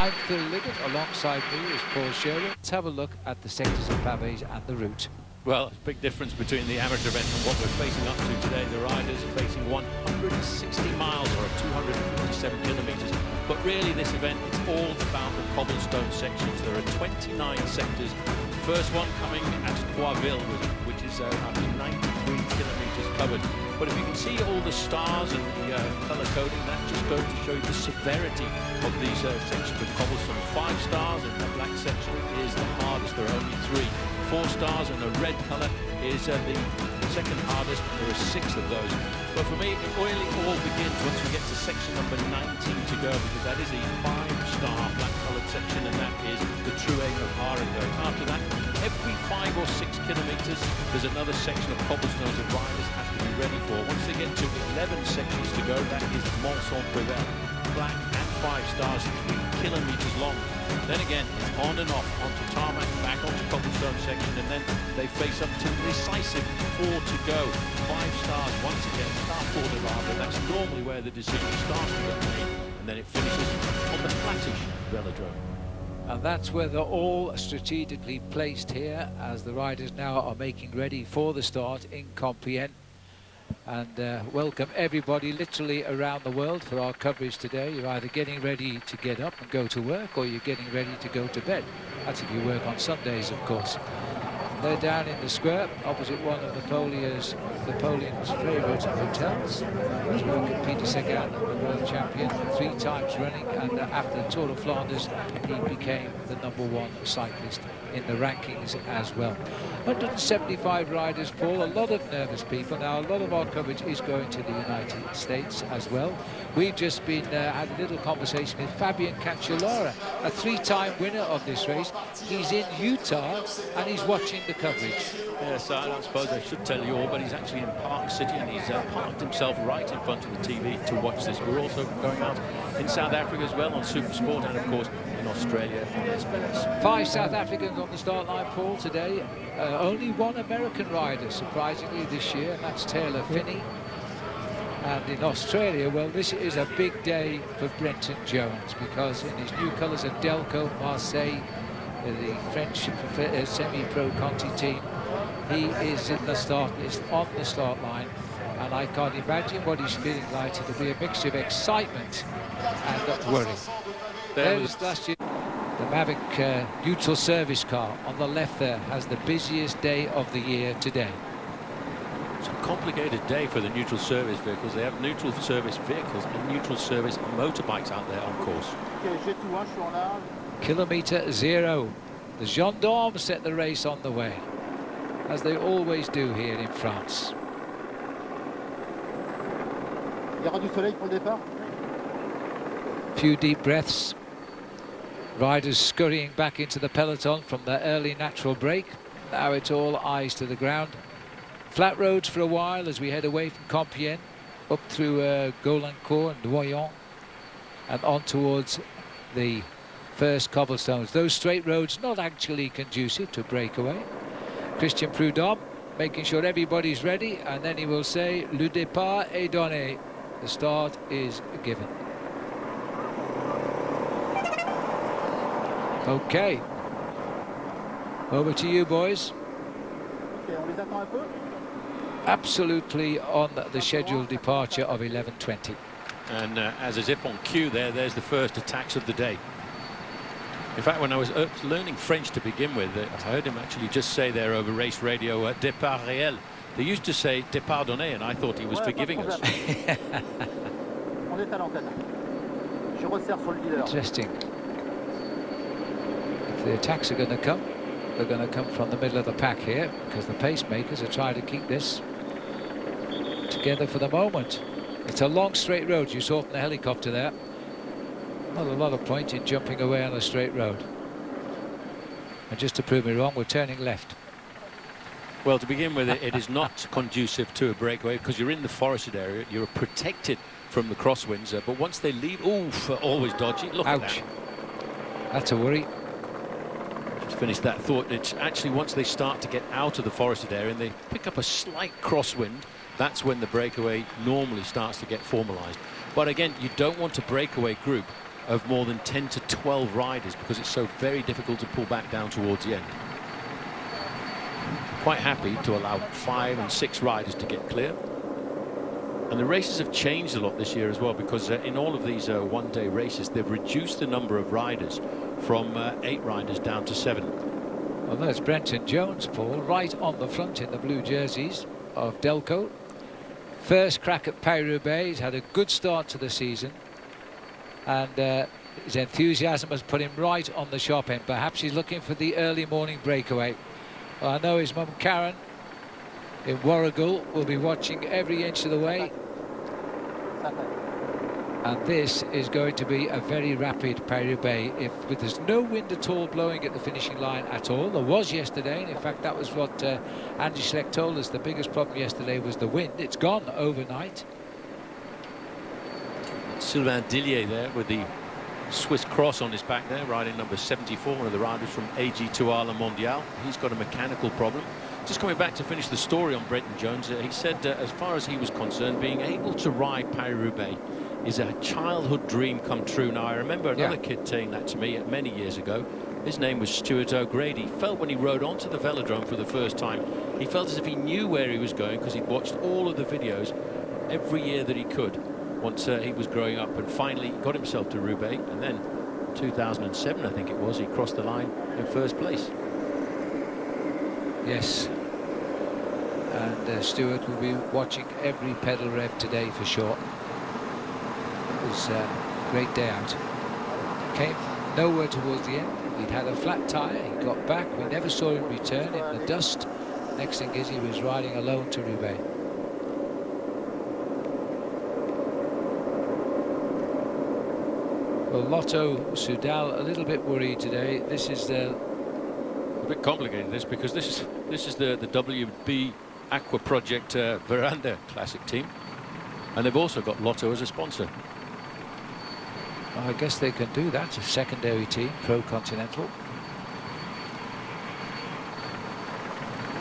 I'm Phil Liggett. Alongside me is Paul Sherwood. Let's have a look at the sectors of pavés and the route. Well, big difference between the amateur event and what we're facing up to today. The riders are facing 160 miles or 257 kilometres. But really this event, it's all about the cobblestone sections. There are 29 sectors. The first one coming at Troisville, which is after 93 kilometres covered. But if you can see all the stars and the colour coding, that just goes to show you the severity of these sections of cobblestone. 5 stars and the black section is the hardest. There are only 3. 4 stars and a red colour is the second hardest. There are 6 of those. But for me, it really all begins once we get to section number 19 to go, because that is a 5-star black-coloured section, and that is the true aim of Roubaix. After that, every 5 or 6 kilometres, there's another section of cobblestones that riders have to be ready for. Once they get to 11 sections to go, that is Mont-Saint-Pévert, black and 5 stars, 3 kilometres long. Then again, it's on and off, onto tarmac, back onto cobblestone section, and then they face up to decisive 4 to go. 5 stars once again, star 4 de Roubaix. That's normally where the decision starts to get made, and then it finishes on the flattish velodrome. And that's where they're all strategically placed here, as the riders now are making ready for the start in Compiègne. And welcome everybody literally around the world for our coverage today. You're either getting ready to get up and go to work, or you're getting ready to go to bed. That's if you work on Sundays, of course. They're down in the square opposite one of Napoleon's favourite hotels. He's working Peter Sagan, the world champion, 3 times running, and after the Tour of Flanders he became the #1 cyclist in the rankings as well. 175 riders, Paul, a lot of nervous people. Now, a lot of our coverage is going to the United States as well. We've just been had a little conversation with Fabian Cancellara, a 3-time winner of this race. He's in Utah and he's watching the coverage. Yes, I don't suppose I should tell you all, but he's actually in Park City, and he's parked himself right in front of the TV to watch this. We're also going out in South Africa as well on Super Sport, and of course in Australia on SBS. 5 South Africans on the start line, Paul, today. Only 1 American rider, surprisingly, this year, and that's Taylor Phinney. And in Australia, well, this is a big day for Brenton Jones, because in his new colours of Delco, Marseille, the French semi-pro Conti team, he is in the start list, on the start line, and I can't imagine what he's feeling like. It'll be a mixture of excitement and worry. There's last year. The Mavic neutral service car on the left there has the busiest day of the year today. It's a complicated day for the neutral service vehicles. They have neutral service vehicles and neutral service motorbikes out there on course. Kilometre 0. The gendarmes set the race on the way, as they always do here in France. Few deep breaths. Riders scurrying back into the peloton from their early natural break. Now it's all eyes to the ground. Flat roads for a while as we head away from Compiègne, up through Golancourt and Noyon, and on towards the first cobblestones. Those straight roads not actually conducive to breakaway. Christian Prudhomme making sure everybody's ready, and then he will say, "Le départ est donné." The start is given. Okay. Over to you, boys. Absolutely on the scheduled departure of 11:20. And as if on cue there's the first attacks of the day. In fact, when I was learning French to begin with, I heard him actually just say there over race radio, départ réel. They used to say départ donné, and I thought he was forgiving us. Interesting. If the attacks are going to come, they're going to come from the middle of the pack here, because the pacemakers are trying to keep this together for the moment. It's a long straight road. You saw from the helicopter there. Not a lot of point in jumping away on a straight road. And just to prove me wrong, we're turning left. Well, to begin with, it is not conducive to a breakaway, because you're in the forested area. You're protected from the crosswinds. But once they leave, oof, always dodgy. Look at that. That's a worry. Just finished that thought. It's actually once they start to get out of the forested area and they pick up a slight crosswind, that's when the breakaway normally starts to get formalized. But again, you don't want a breakaway group of more than 10 to 12 riders because it's so very difficult to pull back down towards the end. Quite happy to allow 5 and 6 riders to get clear. And the races have changed a lot this year as well, because in all of these one-day races they've reduced the number of riders from 8 riders down to 7. Well, there's Brenton Jones, Paul, right on the front in the blue jerseys of Delco. First crack at Paris-Roubaix. He's had a good start to the season, and his enthusiasm has put him right on the sharp end. Perhaps he's looking for the early morning breakaway. Well, I know his mum Karen in Warragul will be watching every inch of the way, and this is going to be a very rapid Paris-Roubaix. If there's no wind at all blowing at the finishing line at all, there was yesterday, and in fact that was what Andy Schleck told us. The biggest problem yesterday was the wind. It's gone overnight. Sylvain Dillier there with the Swiss cross on his back there, riding number 74, one of the riders from AG2R Le Mondial. He's got a mechanical problem. Just coming back to finish the story on Brenton Jones, he said as far as he was concerned, being able to ride Paris-Roubaix is a childhood dream come true. Now, I remember another kid saying that to me many years ago. His name was Stuart O'Grady. He felt when he rode onto the velodrome for the first time, he felt as if he knew where he was going because he'd watched all of the videos every year that he could once he was growing up, and finally got himself to Roubaix, and then 2007 I think it was, he crossed the line in first place. Yes, and Stuart will be watching every pedal rev today for sure. It was a great day out. Came nowhere towards the end. He'd had a flat tyre, he got back, we never saw him return in the dust. Next thing is he was riding alone to Roubaix. Well, Lotto Soudal a little bit worried today. This is a bit complicated, this, because this is the WB Aqua Project Veranda Classic team, and they've also got Lotto as a sponsor. Well, I guess they can do that. A secondary team, Pro Continental.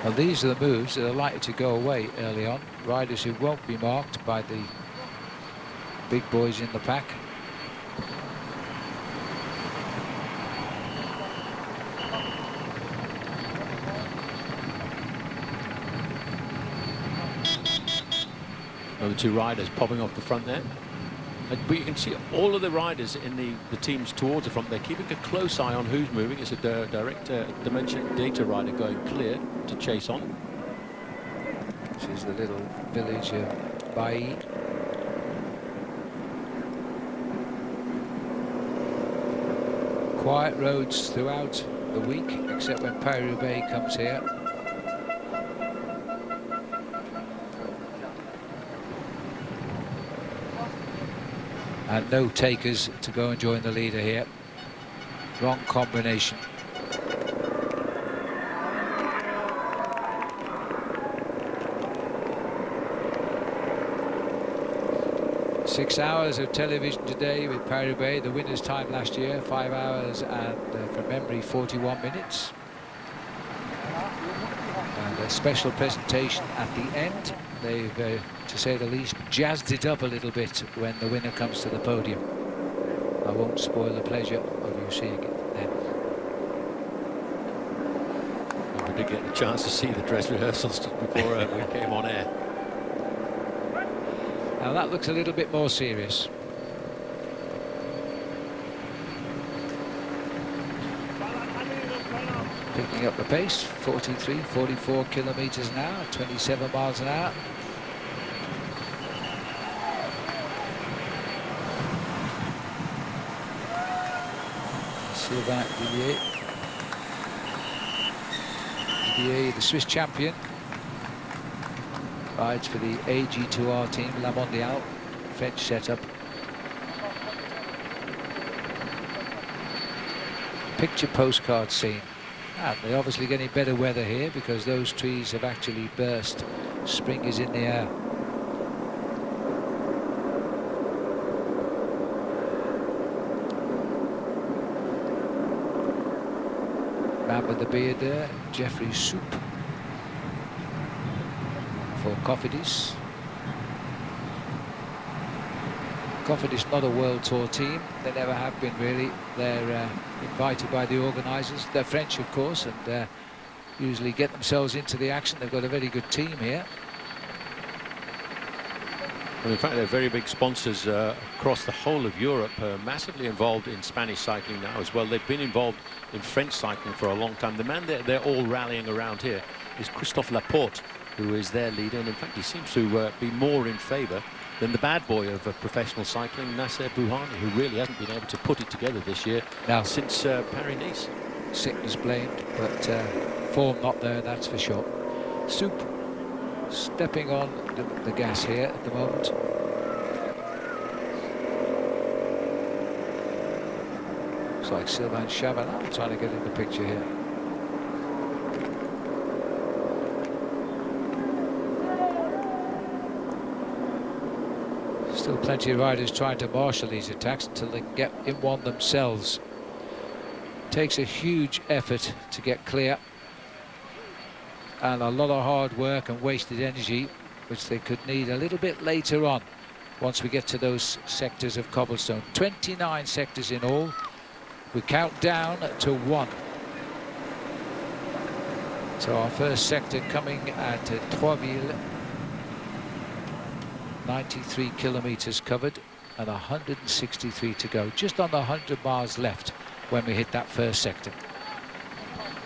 Well, these are the moves that are likely to go away early on. Riders who won't be marked by the big boys in the pack. The 2 riders popping off the front there, but you can see all of the riders in the teams towards the front. They're keeping a close eye on who's moving. It's a direct dimension data rider going clear to chase on. This is the little village of Bailly. Quiet roads throughout the week, except when Paris-Roubaix comes here. And no takers to go and join the leader here. Wrong combination. Six hours of television today with Paris-Roubaix. The winner's time last year, 5 hours and, from memory, 41 minutes. And a special presentation at the end. They've, to say the least, jazzed it up a little bit when the winner comes to the podium. I won't spoil the pleasure of you seeing it then. Well, we did get a chance to see the dress rehearsals just before we came on air. Now that looks a little bit more serious. Picking up the pace, 43, 44 kilometres an hour, 27 miles an hour. Sylvain Dillier. Dillier, the Swiss champion, rides for the AG2R team, La Mondiale, French setup. Picture postcard scene. And they're obviously getting better weather here because those trees have actually burst. Spring is in the air. Man with the beard there, Jeffrey Soup for Cofidis. Cofidis not a World Tour team. They never have been really. They're invited by the organisers. They're French, of course, and usually get themselves into the action. They've got a very good team here. Well, in fact, they're very big sponsors across the whole of Europe, massively involved in Spanish cycling now as well. They've been involved in French cycling for a long time. The man they're all rallying around here is Christophe Laporte, who is their leader, and in fact he seems to be more in favour than the bad boy of professional cycling, Nasser Bouhanni, who really hasn't been able to put it together this year since Paris-Nice. Sickness blamed, but form not there, that's for sure. Soup stepping on the gas here at the moment. Looks like Sylvain Chavanel trying to get in the picture here. Still plenty of riders trying to marshal these attacks until they can get in one themselves. Takes a huge effort to get clear, and a lot of hard work and wasted energy, which they could need a little bit later on once we get to those sectors of cobblestone. 29 sectors in all. We count down to 1. So our first sector coming at Troisville. 93 kilometers covered and 163 to go. Just under 100 miles left when we hit that first sector.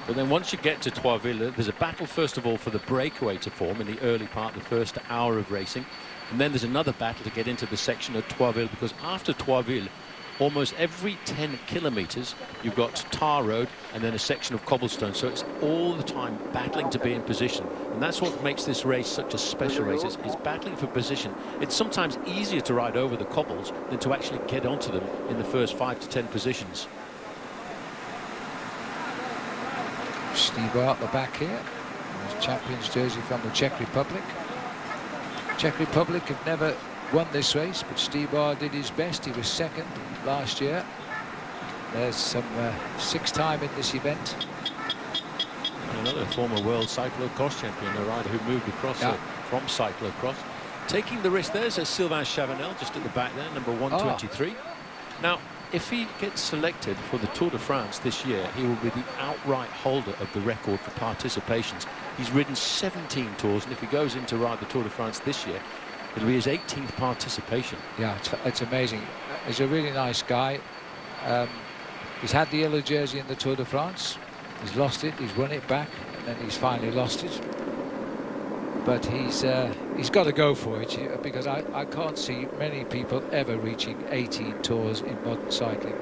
But then once you get to Troisville, there's a battle first of all for the breakaway to form in the early part, the first hour of racing, and then there's another battle to get into the section of Troisville, because after Troisville, almost every 10 kilometers you've got tar road and then a section of cobblestone, so it's all the time battling to be in position, and that's what makes this race such a special race. It's battling for position. It's sometimes easier to ride over the cobbles than to actually get onto them in the first 5 to 10 positions. Stibar at the back here, his champion's jersey from the Czech Republic. Czech Republic have never won this race, but Stibar did his best. He was second last year. There's some 6th time in this event. And another former world cyclocross champion, a rider who moved across from cyclocross. Taking the risk, there's a Sylvain Chavanel just at the back there, number 123. Now, if he gets selected for the Tour de France this year, he will be the outright holder of the record for participations. He's ridden 17 tours, and if he goes in to ride the Tour de France this year, it'll be his 18th participation. Yeah, it's amazing. He's a really nice guy. He's had the yellow jersey in the Tour de France. He's lost it, he's won it back, and then he's finally lost it. But he's got to go for it, because I can't see many people ever reaching 18 tours in modern cycling.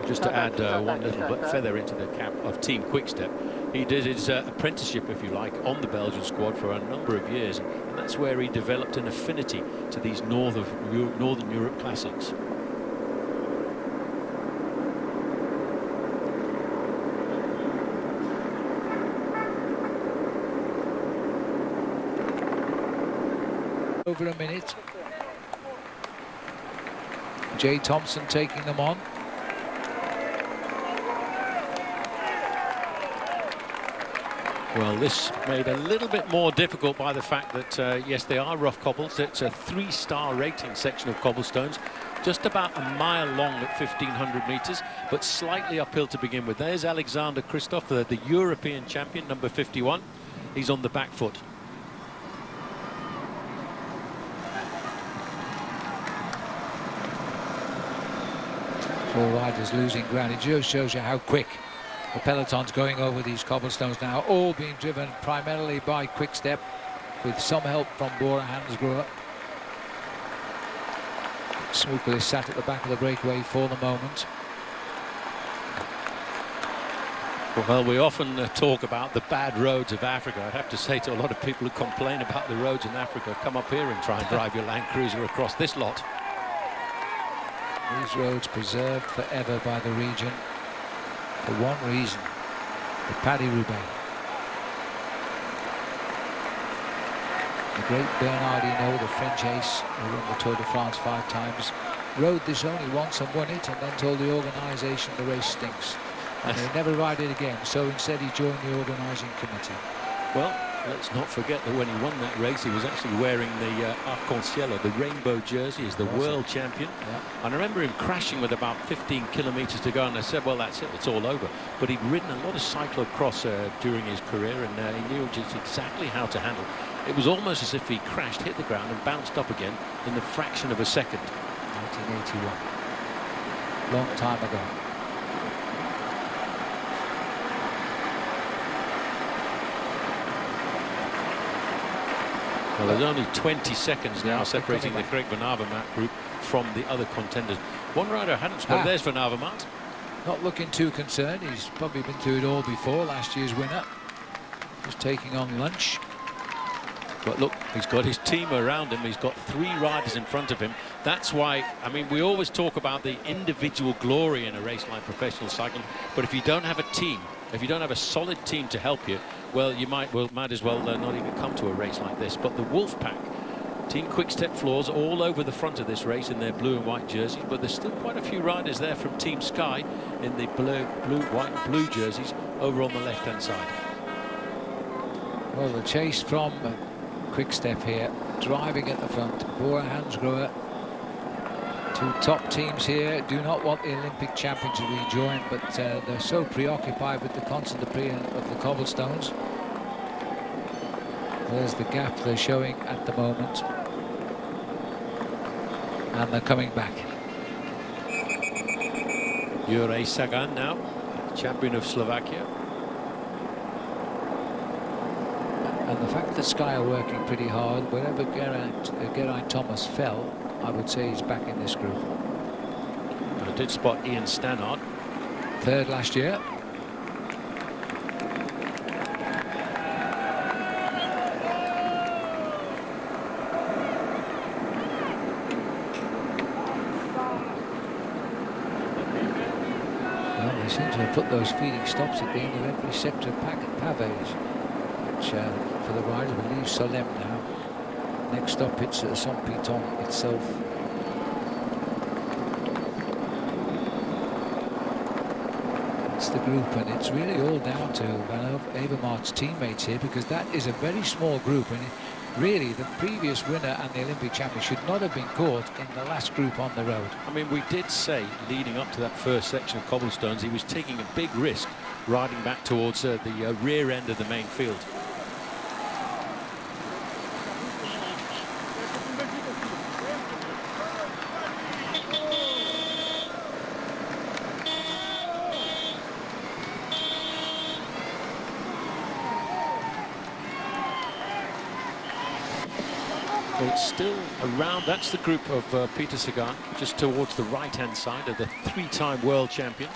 Just to add one little feather into the cap of Team Quickstep, he did his apprenticeship, if you like, on the Belgian squad for a number of years, and that's where he developed an affinity to these Northern Europe classics. Over a minute. Jay Thompson taking them on. Well, this made a little bit more difficult by the fact that, yes, they are rough cobbles. It's a 3-star rating section of cobblestones, just about a mile long at 1,500 meters, but slightly uphill to begin with. There's Alexander Kristoff, the European champion, number 51. He's on the back foot. Four riders losing ground. It just shows you how quick the peloton's going over these cobblestones now, all being driven primarily by Quickstep, with some help from Bora Hansgrohe. Smukal is sat at the back of the breakaway for the moment. Well, we often talk about the bad roads of Africa. I have to say to a lot of people who complain about the roads in Africa, come up here and try and drive your Land Cruiser across this lot. These roads preserved forever by the region for one reason: the Paris-Roubaix. The great Bernard Hinault, the French ace who won the Tour de France 5 times, rode this only once and won it, and then told the organisation the race stinks and he'll never ride it again. So instead he joined the organising committee. Well, Let's not forget that when he won that race, he was actually wearing the Arc-en-Ciel, the rainbow jersey, as the world champion. Yeah. And I remember him crashing with about 15 kilometres to go, and I said, well, that's it, it's all over. But he'd ridden a lot of cyclocross during his career, and he knew just exactly how to handle. It was almost as if he crashed, hit the ground, and bounced up again in the fraction of a second. 1981. Long time ago. Well, there's only 20 seconds now separating the Craig Van Avermaet group from the other contenders. One rider hadn't spoken. There's Van Avermaet. Not looking too concerned. He's probably been through it all before. Last year's winner. Just taking on lunch. But look, he's got his team around him. He's got 3 riders in front of him. That's why, I mean, we always talk about the individual glory in a race like professional cycling. But if you don't have a team, if you don't have a solid team to help you, well, you might as well not even come to a race like this. But the Wolf Pack, Team Quick-Step Floors, all over the front of this race in their blue and white jerseys. But there's still quite a few riders there from Team Sky in the white and blue jerseys over on the left-hand side. Well, the chase from Quick-Step here, driving at the front. Bora Hansgrohe, 2 top teams here, do not want the Olympic champion to rejoin, but they're so preoccupied with the constant debris of the cobblestones. There's the gap they're showing at the moment, and they're coming back. Jure Sagan now, champion of Slovakia. And the fact that Sky are working pretty hard, wherever Geraint Thomas fell, I would say he's back in this group. I did spot Ian Stannard. 3rd last year. Well, they seem to have put those feeding stops at the end of every sector of pavés, which for the rider will leave Solem now. Next stop, it's at Saint-Piton itself. It's the group, and it's really all down to Van Avermaet's teammates here, because that is a very small group, and really the previous winner and the Olympic champion should not have been caught in the last group on the road. I mean, we did say leading up to that first section of cobblestones he was taking a big risk riding back towards the rear end of the main field. Well, it's still around. That's the group of Peter Sagan, just towards the right-hand side of the 3-time world champion,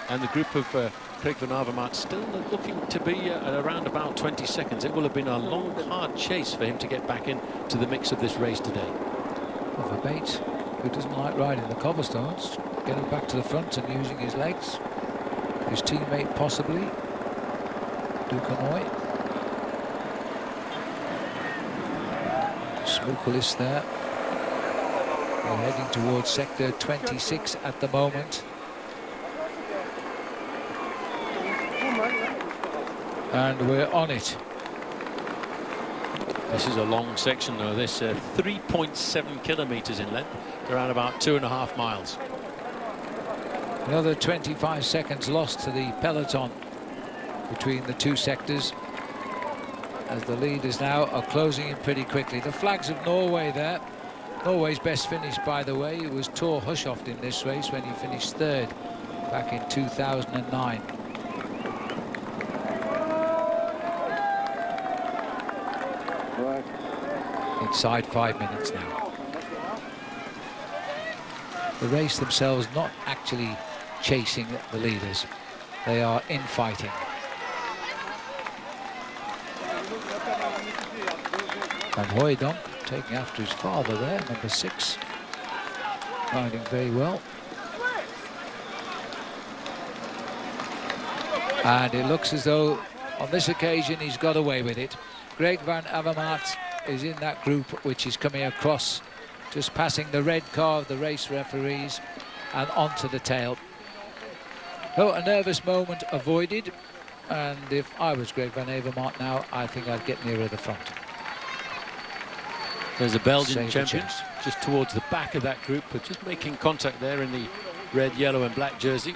and the group of Craig Van Avermaet still looking to be at around about 20 seconds. It will have been a long, hard chase for him to get back into the mix of this race today. Well, for Bates, who doesn't like riding the cobblestones, getting back to the front and using his legs. His teammate possibly, Ducanoy. Smukulis there. They're heading towards sector 26 at the moment. And we're on it. This is a long section though. This 3.7 kilometers in length, around about 2.5 miles. Another 25 seconds lost to the peloton between the 2 sectors, as the leaders now are closing in pretty quickly. The flags of Norway there. Norway's best finish, by the way, it was Thor Hushovd in this race when he finished 3rd back in 2009. Inside 5 minutes now. The race themselves not actually chasing the leaders. They are infighting. Van Hooijdonk taking after his father there, number 6. Riding very well. And it looks as though on this occasion he's got away with it. Craig Van Avermaet is in that group which is coming across, just passing the red car of the race referees and onto the tail. Oh, a nervous moment avoided. And if I was Greg Van Avermaet now, I think I'd get nearer the front. There's a Belgian Save the champion chance. just towards the back of that group, but just making contact there in the red, yellow and black jersey.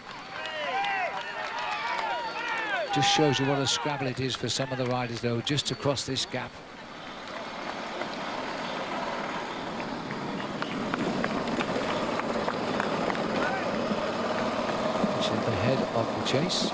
Just shows you what a scrabble it is for some of the riders, though, just to cross this gap. Which is the head of the chase.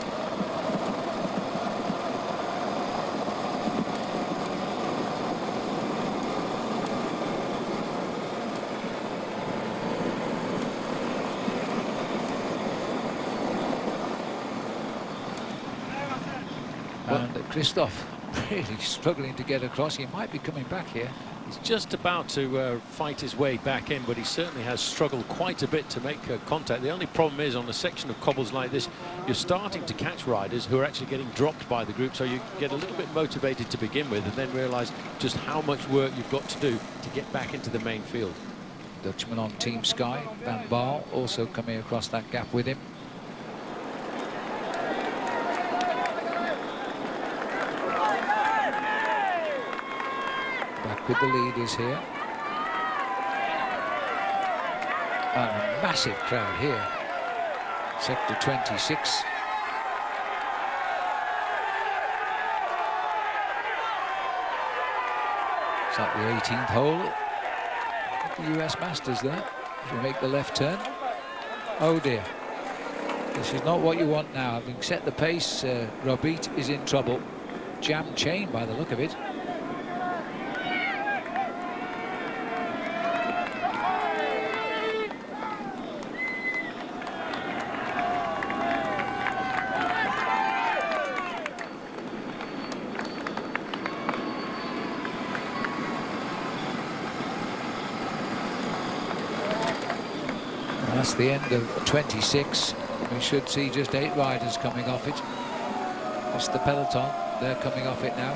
And Christophe really struggling to get across. He might be coming back here. He's just about to fight his way back in, but he certainly has struggled quite a bit to make contact. The only problem is on a section of cobbles like this, you're starting to catch riders who are actually getting dropped by the group, so you get a little bit motivated to begin with and then realise just how much work you've got to do to get back into the main field. Dutchman on Team Sky, Van Baal, also coming across that gap with him. With the leaders here, and a massive crowd here. Sector 26. It's like the 18th hole at the US Masters there. If you make the left turn, oh dear, this is not what you want now. Having set the pace, Roubaix is in trouble. Jam chain by the look of it. That's the end of 26. We should see just 8 riders coming off it. It's the peloton. They're coming off it now.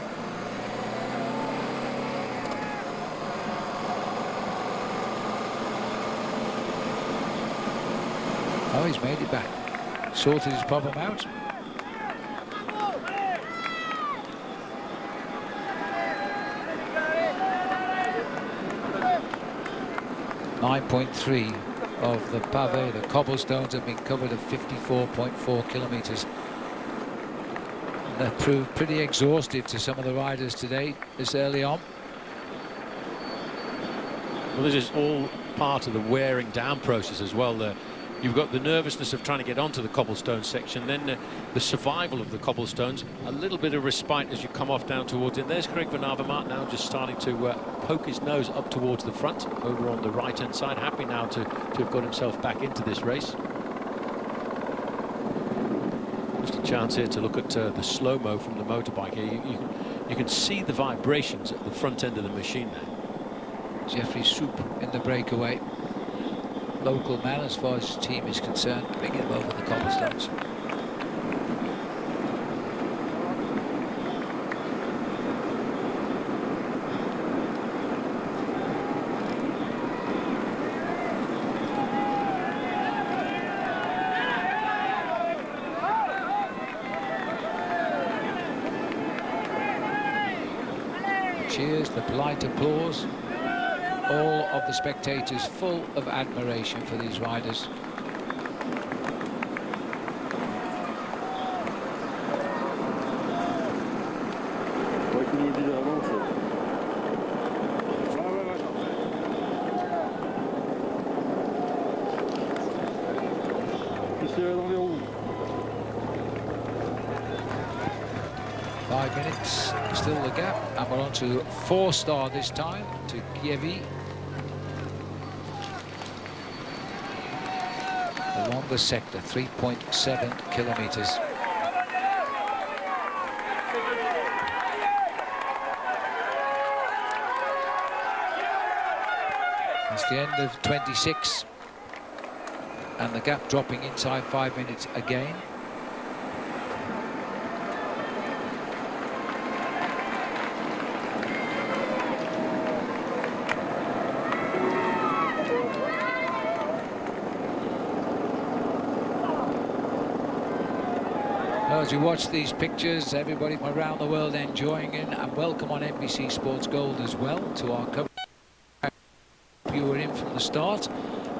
Oh, he's made it back. Sorted his problem out. .3 of the pavé, the cobblestones, have been covered of 54.4 kilometres. They've proved pretty exhausted to some of the riders today, this early on. Well, this is all part of the wearing down process as well. You've got the nervousness of trying to get onto the cobblestone section, then the survival of the cobblestones, a little bit of respite as you come off down towards it. There's Greg Van Avermaet now just starting to poke his nose up towards the front, over on the right-hand side, happy now to have got himself back into this race. Just a chance here to look at the slow-mo from the motorbike here. You can see the vibrations at the front end of the machine there. Jeffrey Soup in the breakaway. Local man as far as his team is concerned, bringing him over the cobblestones. Cheers, the polite applause. All of the spectators full of admiration for these riders. Five minutes, still the gap, and we're on to 4-star this time, to Kievi. The longest sector, 3.7 kilometers. It's the end of 26, and the gap dropping inside 5 minutes again. Well, as you watch these pictures, everybody from around the world enjoying it, and welcome on NBC Sports Gold as well to our coverage. You were in from the start,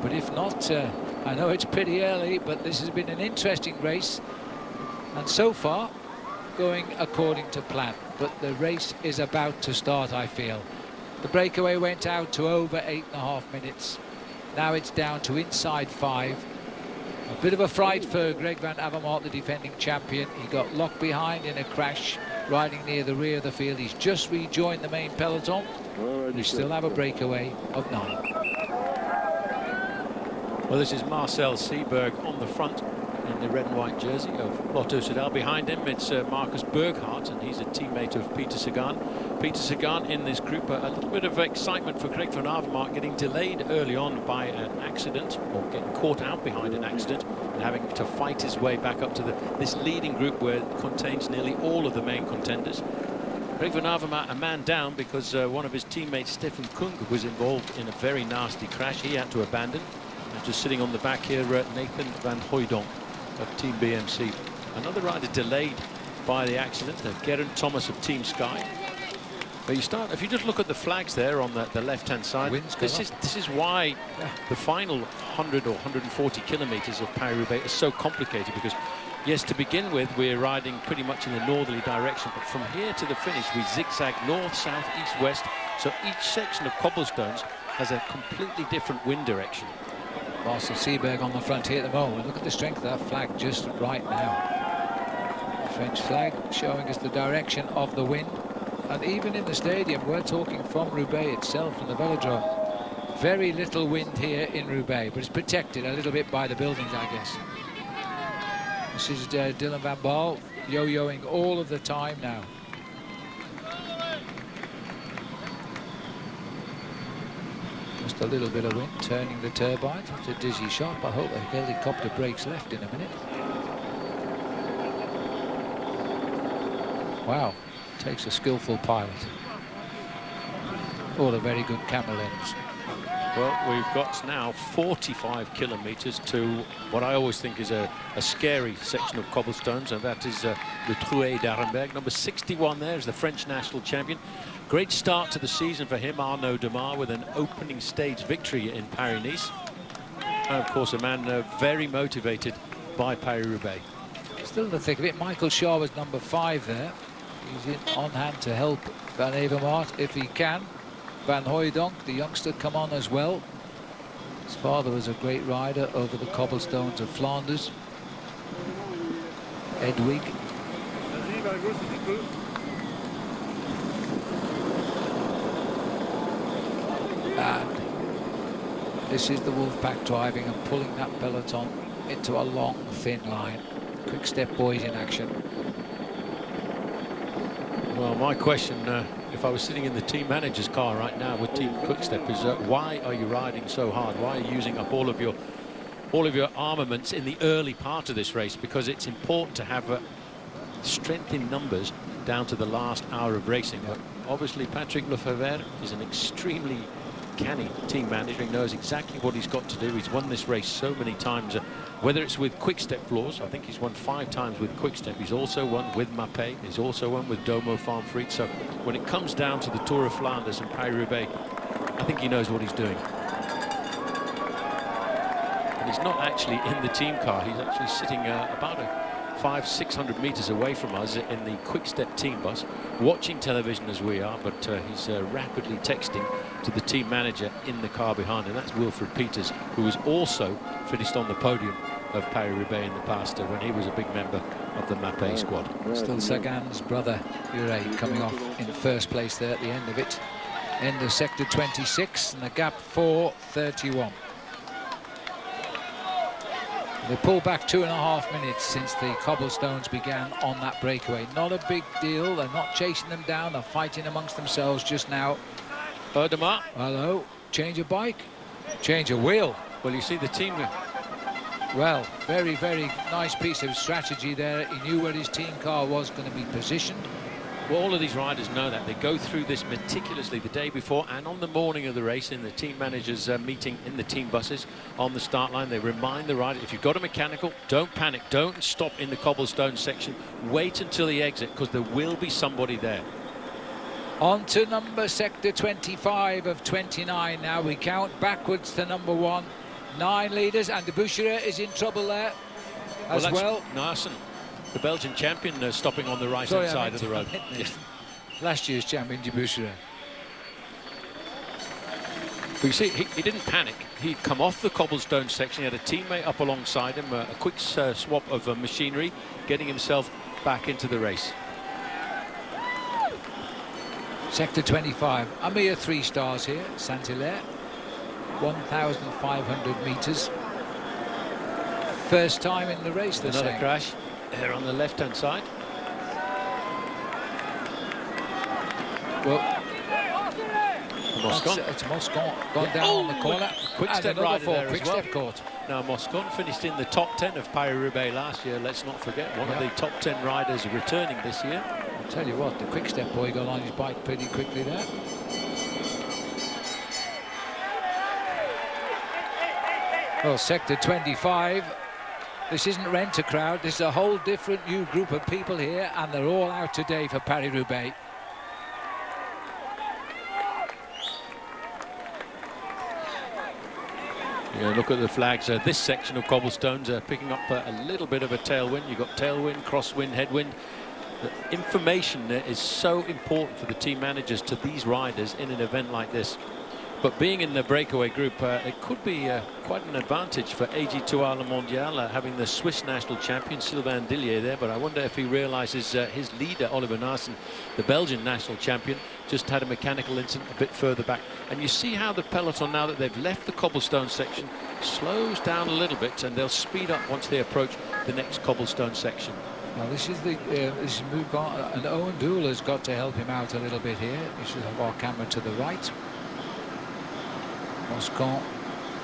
but if not, I know it's pretty early, but this has been an interesting race, and so far going according to plan. But the race is about to start, I feel. The breakaway went out to over 8.5 minutes. Now it's down to inside 5. A bit of a fright for Greg van Avermaet, the defending champion. He got locked behind in a crash riding near the rear of the field. He's just rejoined the main peloton. We still have a breakaway of 9. Well, this is Marcel Seberg on the front in the red and white jersey of Lotto Soudal. Behind him it's Marcus Berghardt, and he's a teammate of Peter Sagan. Peter Sagan in this group, a little bit of excitement for Greg van Avermaet, getting delayed early on by an accident, or getting caught out behind an accident, and having to fight his way back up to this leading group where it contains nearly all of the main contenders. Greg van Avermaet a man down because one of his teammates, Stefan Kung, was involved in a very nasty crash. He had to abandon. And just sitting on the back here, Nathan van Hooijdonk of Team BMC. Another rider delayed by the accident, Geraint Thomas of Team Sky. But if you just look at the flags there on the left-hand side, this is why the final 100 or 140 kilometers of Paris-Roubaix is so complicated, because yes, to begin with, we're riding pretty much in a northerly direction, but from here to the finish, we zigzag north, south, east, west. So each section of cobblestones has a completely different wind direction. Marcel Seberg on the front here at the moment. Look at the strength of that flag just right now. French flag showing us the direction of the wind. And even in the stadium, we're talking from Roubaix itself, from the velodrome. Very little wind here in Roubaix, but it's protected a little bit by the buildings, I guess. This is Dylan van Baarle yo-yoing all of the time now. Just a little bit of wind turning the turbines. It's a dizzy shot. I hope the helicopter breaks left in a minute. Wow, takes a skillful pilot. Or a very good camera lens. Well, we've got now 45 kilometers to what I always think is a scary section of cobblestones, and that is the Roubaix d'Arenberg. Number 61 there is the French national champion. Great start to the season for him, Arnaud Demar, with an opening stage victory in Paris-Nice. And of course, a man very motivated by Paris-Roubaix. Still in the thick of it. Michael Shaw was number 5 there. He's on hand to help Van Avermaet if he can. Van Hooijdonk, the youngster, come on as well. His father was a great rider over the cobblestones of Flanders. Edwig. And this is the Wolfpack driving and pulling that peloton into a long, thin line. Quick Step boys in action. Well, my question, if I was sitting in the team manager's car right now with Team Quickstep, is why are you riding so hard? Why are you using up all of your armaments in the early part of this race? Because it's important to have strength in numbers down to the last hour of racing. But obviously, Patrick Lefevere is an extremely canny team manager. He knows exactly what he's got to do. He's won this race so many times, whether it's with Quickstep floors. I think he's won 5 times with Quickstep. He's also won with Mappé. He's also won with Domo Farm Fried. So when it comes down to the Tour of Flanders and Paris-Roubaix, I think he knows what he's doing. And he's not actually in the team car. He's actually sitting about 500-600 meters away from us in the Quickstep team bus, watching television as we are, but he's rapidly texting to the team manager in the car behind, and that's Wilfred Peters, who was also finished on the podium of Paris-Roubaix in the past when he was a big member of the Mappé squad. Still Sagan's brother, Ure, coming off in first place there at the end of it. End of sector 26, and the gap 4:31. They pulled back 2.5 minutes since the cobblestones began on that breakaway. Not a big deal. They're not chasing them down. They're fighting amongst themselves just now. Demar. Hello. Change of bike. Change of wheel. Well, you see the team. Well, very, very nice piece of strategy there. He knew where his team car was going to be positioned. Well, all of these riders know that. They go through this meticulously the day before and on the morning of the race in the team managers meeting in the team buses on the start line. They remind the riders, if you've got a mechanical, don't panic, don't stop in the cobblestone section. Wait until the exit, because there will be somebody there. On to number sector 25 of 29 now. We count backwards to number 1. 9 leaders, and de Boucherer is in trouble there as well. Narsen, the Belgian champion, stopping on the right-hand side of the road. Last year's champion, de Boucherer. But you see, he didn't panic. He'd come off the cobblestone section. He had a teammate up alongside him, a quick swap of machinery, getting himself back into the race. Sector 25, a mere 3 stars here, Saint-Hilaire, 1,500 metres. First time in the race, they're Another saying. crash there on the left-hand side. Well, Moscon. it's Moscon gone down on the corner. Quick step rider there as quick well. step caught. Now, Moscon finished in the top 10 of Paris-Roubaix last year. Let's not forget, one of the top 10 riders returning this year. I'll tell you what, the quick step boy got on his bike pretty quickly there. Well, sector 25. This isn't rent-a-crowd. This is a whole different new group of people here, and they're all out today for Paris-Roubaix. Yeah, look at the flags. This section of cobblestones picking up a little bit of a tailwind. You've got tailwind, crosswind, headwind. The information is so important for the team managers to these riders in an event like this. But being in the breakaway group, it could be quite an advantage for AG2R Le Mondial, having the Swiss national champion Sylvain Dillier there. But I wonder if he realises his leader, Oliver Narsen, the Belgian national champion, just had a mechanical incident a bit further back. And you see how the peloton, now that they've left the cobblestone section, slows down a little bit, and they'll speed up once they approach the next cobblestone section. Well, this is move on, and Owen Doole has got to help him out a little bit here. We should have our camera to the right. Moscon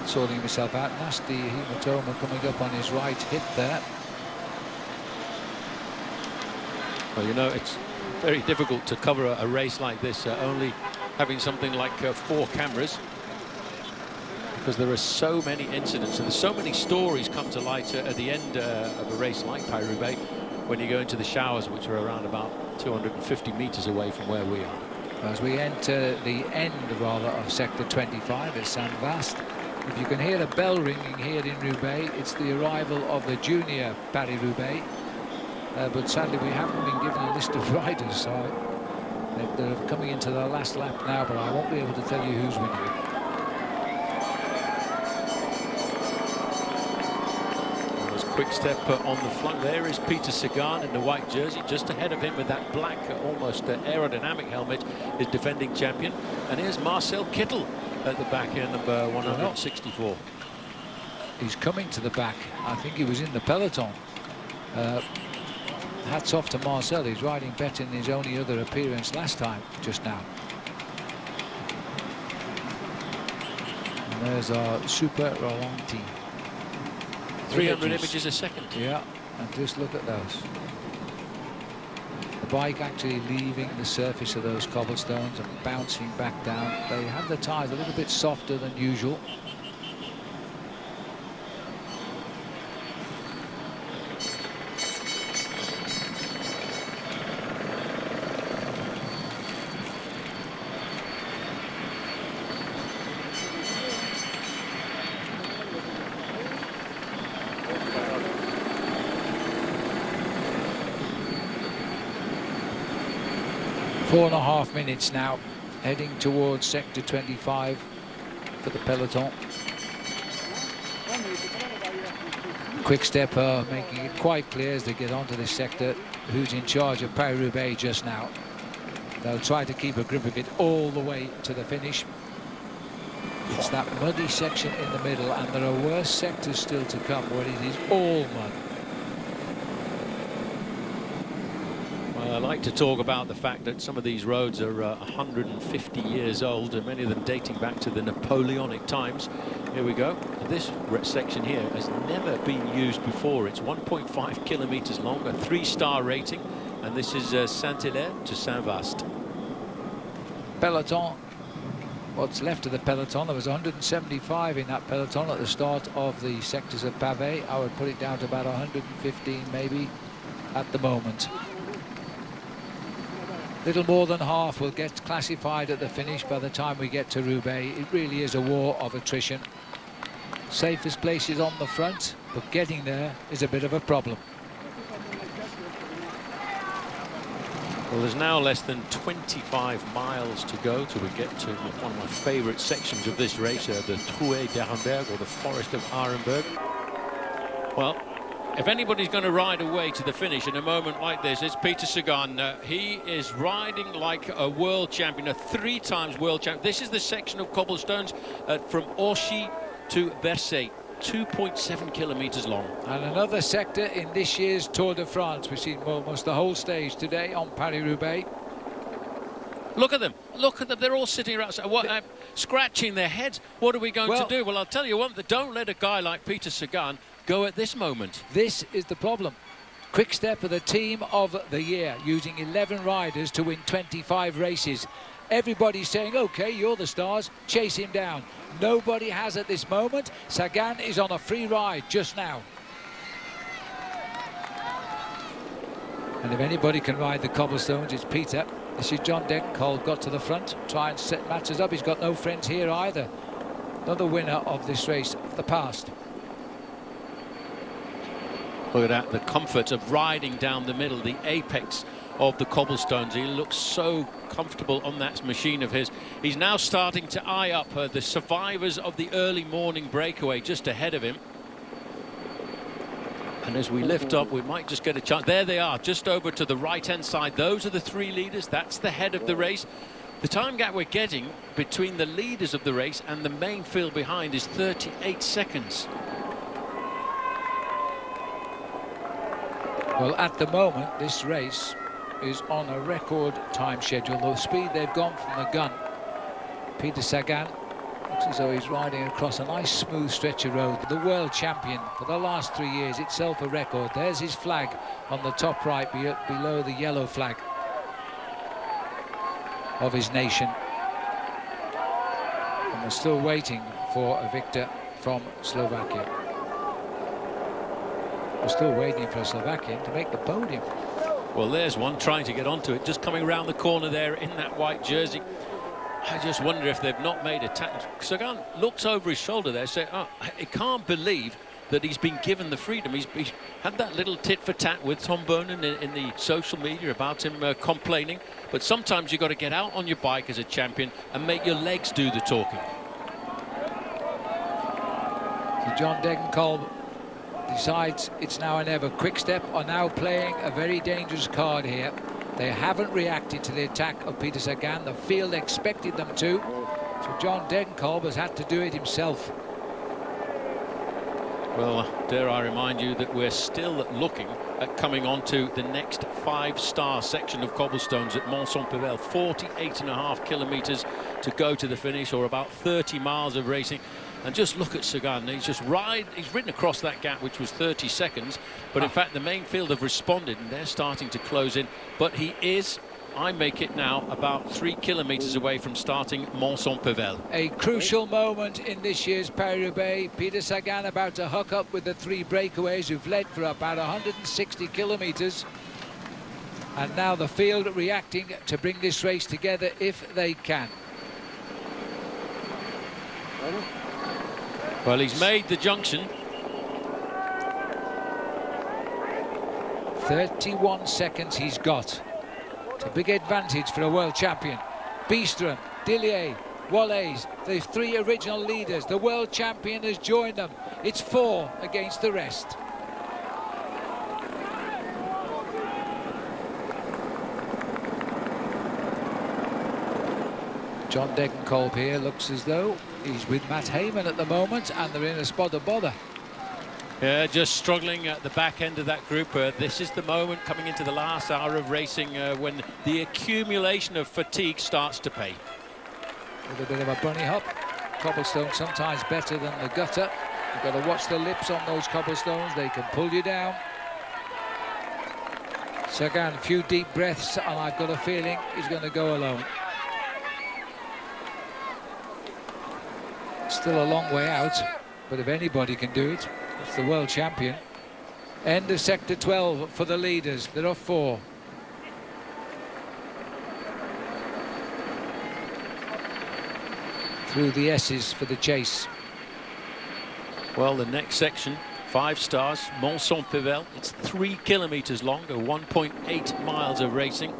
sorting himself out. Nasty hematoma coming up on his right hip there. Well, you know, it's very difficult to cover a race like this, only having something like 4 cameras, because there are so many incidents and so many stories come to light at the end of a race like Paris-Roubaix when you go into the showers, which are around about 250 meters away from where we are. As we enter the end, rather, of sector 25 at Saint-Vaast, if you can hear a bell ringing here in Roubaix, it's the arrival of the junior Paris-Roubaix. But sadly, we haven't been given a list of riders, so they're coming into their last lap now, but I won't be able to tell you who's winning. Quick step on the flank. There is Peter Sagan in the white jersey. Just ahead of him with that black, almost aerodynamic helmet, is defending champion. And here's Marcel Kittel at the back here, number 164. He's coming to the back. I think he was in the peloton. Hats off to Marcel. He's riding better than his only other appearance last time, just now. And there's our Super Rolanti. 300 images a second. Yeah, and just look at those. The bike actually leaving the surface of those cobblestones and bouncing back down. They have the tyres a little bit softer than usual. Four and a half minutes now, heading towards sector 25 for the peloton. Quick step making it quite clear as they get onto this sector who's in charge of Paris-Roubaix just now. They'll try to keep a grip of it all the way to the finish. It's that muddy section in the middle, and there are worse sectors still to come where it is all mud. I like to talk about the fact that some of these roads are 150 years old, and many of them dating back to the Napoleonic times. Here we go. This section here has never been used before. It's 1.5 kilometers long, a 3-star rating, And this is Saint-Hilaire to Saint-Vaast. Peloton, what's left of the peloton, there was 175 in that peloton at the start of the sectors of pavé. I would put it down to about 115 maybe at the moment. Little more than half will get classified at the finish by the time we get to Roubaix. It really is a war of attrition. Safest place is on the front, but getting there is a bit of a problem. Well, there's now less than 25 miles to go till we get to one of my favourite sections of this race, the Roubaix d'Arenberg, or the Forest of Arenberg. Well, if anybody's going to ride away to the finish in a moment like this, it's Peter Sagan. He is riding like a world champion, a 3-time world champion. This is the section of cobblestones from Orchy to Bercy, 2.7 kilometres long. And another sector in this year's Tour de France. We've seen almost the whole stage today on Paris-Roubaix. Look at them. Look at them. They're all sitting around scratching their heads. What are we going to do? Well, I'll tell you what, don't let a guy like Peter Sagan go at this moment. This is the problem. Quick Step are the team of the year, using 11 riders to win 25 races. Everybody's saying, OK, you're the stars, chase him down. Nobody has at this moment. Sagan is on a free ride just now. And if anybody can ride the cobblestones, it's Peter. This is John Degenkolb, got to the front, try and set matters up. He's got no friends here either. Another winner of this race of the past. Look at that, the comfort of riding down the middle, the apex of the cobblestones. He looks so comfortable on that machine of his. He's now starting to eye up the survivors of the early morning breakaway just ahead of him. And as we lift up, we might just get a chance. There they are, just over to the right-hand side. Those are the 3 leaders. That's the head of the race. The time gap we're getting between the leaders of the race and the main field behind is 38 seconds. Well, at the moment, this race is on a record time schedule. The speed they've gone from the gun. Peter Sagan looks as though he's riding across a nice smooth stretch of road. The world champion for the last 3 years, itself a record. There's his flag on the top right, below the yellow flag of his nation. And we're still waiting for a victor from Slovakia. We're still waiting for a Slovakian to make the podium. Well, there's one trying to get onto it, just coming around the corner there in that white jersey. I just wonder if they've not made a tackle. Sagan looks over his shoulder there, saying, oh, I can't believe that he's been given the freedom. He's had that little tit-for-tat with Tom Boonen in the social media about him complaining. But sometimes you've got to get out on your bike as a champion and make your legs do the talking. So John Degenkolb decides it's now or never. Quick Step are now playing a very dangerous card here. They haven't reacted to the attack of Peter Sagan. The field expected them to. So John Degenkolb has had to do it himself. Well, dare I remind you that we're still looking at coming on to the next 5-star section of cobblestones at Mont-Saint-Pével. 48.5 kilometres to go to the finish, or about 30 miles of racing. And just look at Sagan. He's ridden across that gap, which was 30 seconds. But in fact, the main field have responded, and they're starting to close in. But he is, I make it now, about 3 kilometres away from starting Mont-Saint-Pével. A crucial moment in this year's Paris-Roubaix. Peter Sagan about to hook up with the 3 breakaways who've led for about 160 kilometres. And now the field reacting to bring this race together if they can. Well, he's made the junction. 31 seconds he's got. It's a big advantage for a world champion. Beestrom, Dillier, Wallace, the 3 original leaders. The world champion has joined them. It's 4 against the rest. John Degenkolb here looks as though he's with Matt Hayman at the moment, and they're in a spot of bother. Yeah, just struggling at the back end of that group. This is the moment coming into the last hour of racing when the accumulation of fatigue starts to pay. With a bit of a bunny hop. Cobblestone sometimes better than the gutter. You've got to watch the lips on those cobblestones. They can pull you down. Sagan, a few deep breaths, and I've got a feeling he's going to go alone. Still a long way out, but if anybody can do it, it's the world champion. End of sector 12 for the leaders. There are 4. Through the S's for the chase. Well, the next section, 5 stars, Mont Saint-Pével. It's 3 kilometers long, 1.8 miles of racing.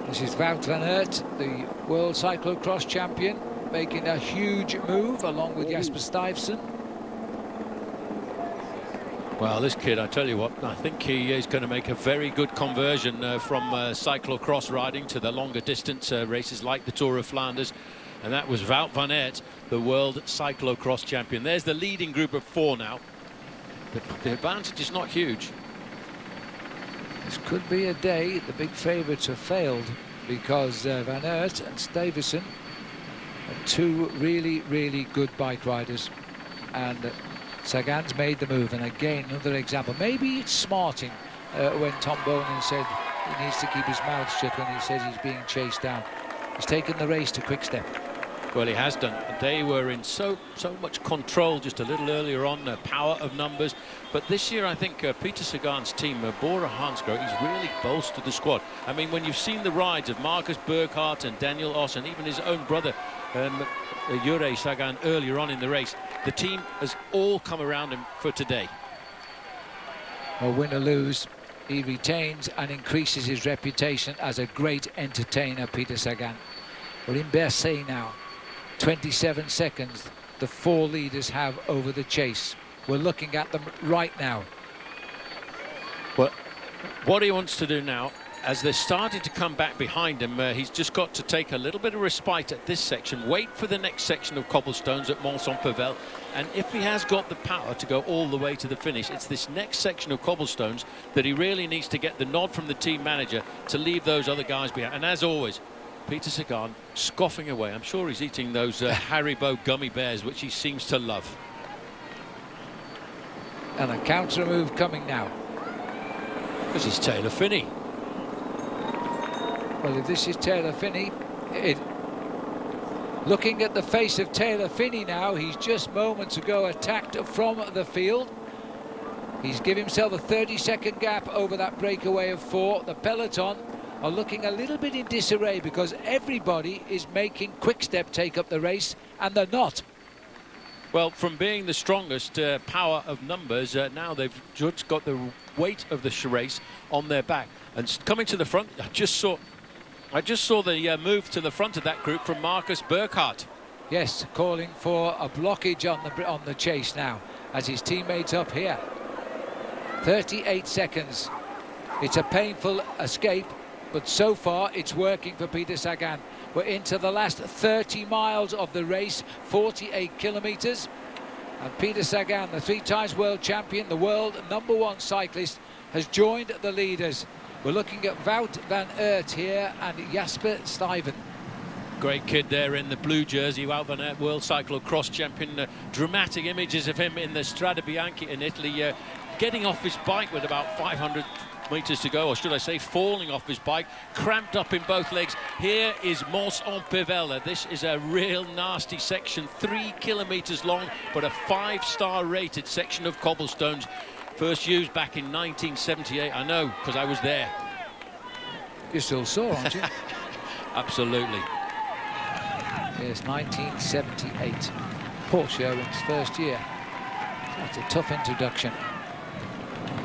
This is Wout van Aert, the world cyclocross champion, making a huge move along with Jasper Stuyvesant. Well, this kid, I tell you what, I think he is going to make a very good conversion from cyclocross riding to the longer distance races like the Tour of Flanders. And that was Wout van Aert, the world cyclocross champion. There's the leading group of 4 now. The advantage is not huge. This could be a day the big favourites have failed, because Van Aert and Stuyvesant are 2 really, really good bike riders. And Sagan's made the move, and again another example. Maybe it's smarting when Tom Bonin said he needs to keep his mouth shut when he says he's being chased down. He's taken the race to Quick Step. Well, he has done. They were in so much control just a little earlier on, power of numbers. But this year, I think Peter Sagan's team, Bora Hansgrohe, he's really bolstered the squad. I mean, when you've seen the rides of Marcus Burkhardt and Daniel Oss, and even his own brother, Jure Sagan, earlier on in the race, the team has all come around him for today. Well, win or lose, he retains and increases his reputation as a great entertainer, Peter Sagan. We're in Bercy now. 27 seconds the 4 leaders have over the chase. We're looking at them right now. Well, what he wants to do now, as they're starting to come back behind him, he's just got to take a little bit of respite at this section, wait for the next section of cobblestones at Mont Saint-Pével, and if he has got the power to go all the way to the finish, it's this next section of cobblestones that he really needs to get the nod from the team manager to leave those other guys behind. And as always, Peter Sagan scoffing away. I'm sure he's eating those Haribo gummy bears, which he seems to love. And a counter move coming now. This is Taylor Phinney. Well, if this is Taylor Phinney, looking at the face of Taylor Phinney now, he's just moments ago attacked from the field. He's given himself a 30-second gap over that breakaway of 4. The peloton are looking a little bit in disarray because everybody is making Quick Step take up the race, and they're not. Well, from being the strongest power of numbers, now they've just got the weight of the race on their back. And coming to the front, I just saw the move to the front of that group from Marcus Burkhardt. Yes, calling for a blockage on the chase now as his teammates up here. 38 seconds. It's a painful escape, but so far it's working for Peter Sagan. We're into the last 30 miles of the race, 48 kilometers. And Peter Sagan, the 3 times world champion, the world #1 cyclist, has joined the leaders. We're looking at Wout van Aert here and Jasper Stuyvesant. Great kid there in the blue jersey, Wout van Aert, world cyclocross champion. Dramatic images of him in the Strade Bianche in Italy, getting off his bike with about 500 meters to go, or should I say falling off his bike, cramped up in both legs. Here is Mont Saint-Pével. This is a real nasty section, 3 kilometers long, but a 5-star rated section of cobblestones. First used back in 1978. I know, because I was there. You're still sore, aren't you? Absolutely. Yes, 1978. Paul Sherwin's first year. That's a tough introduction.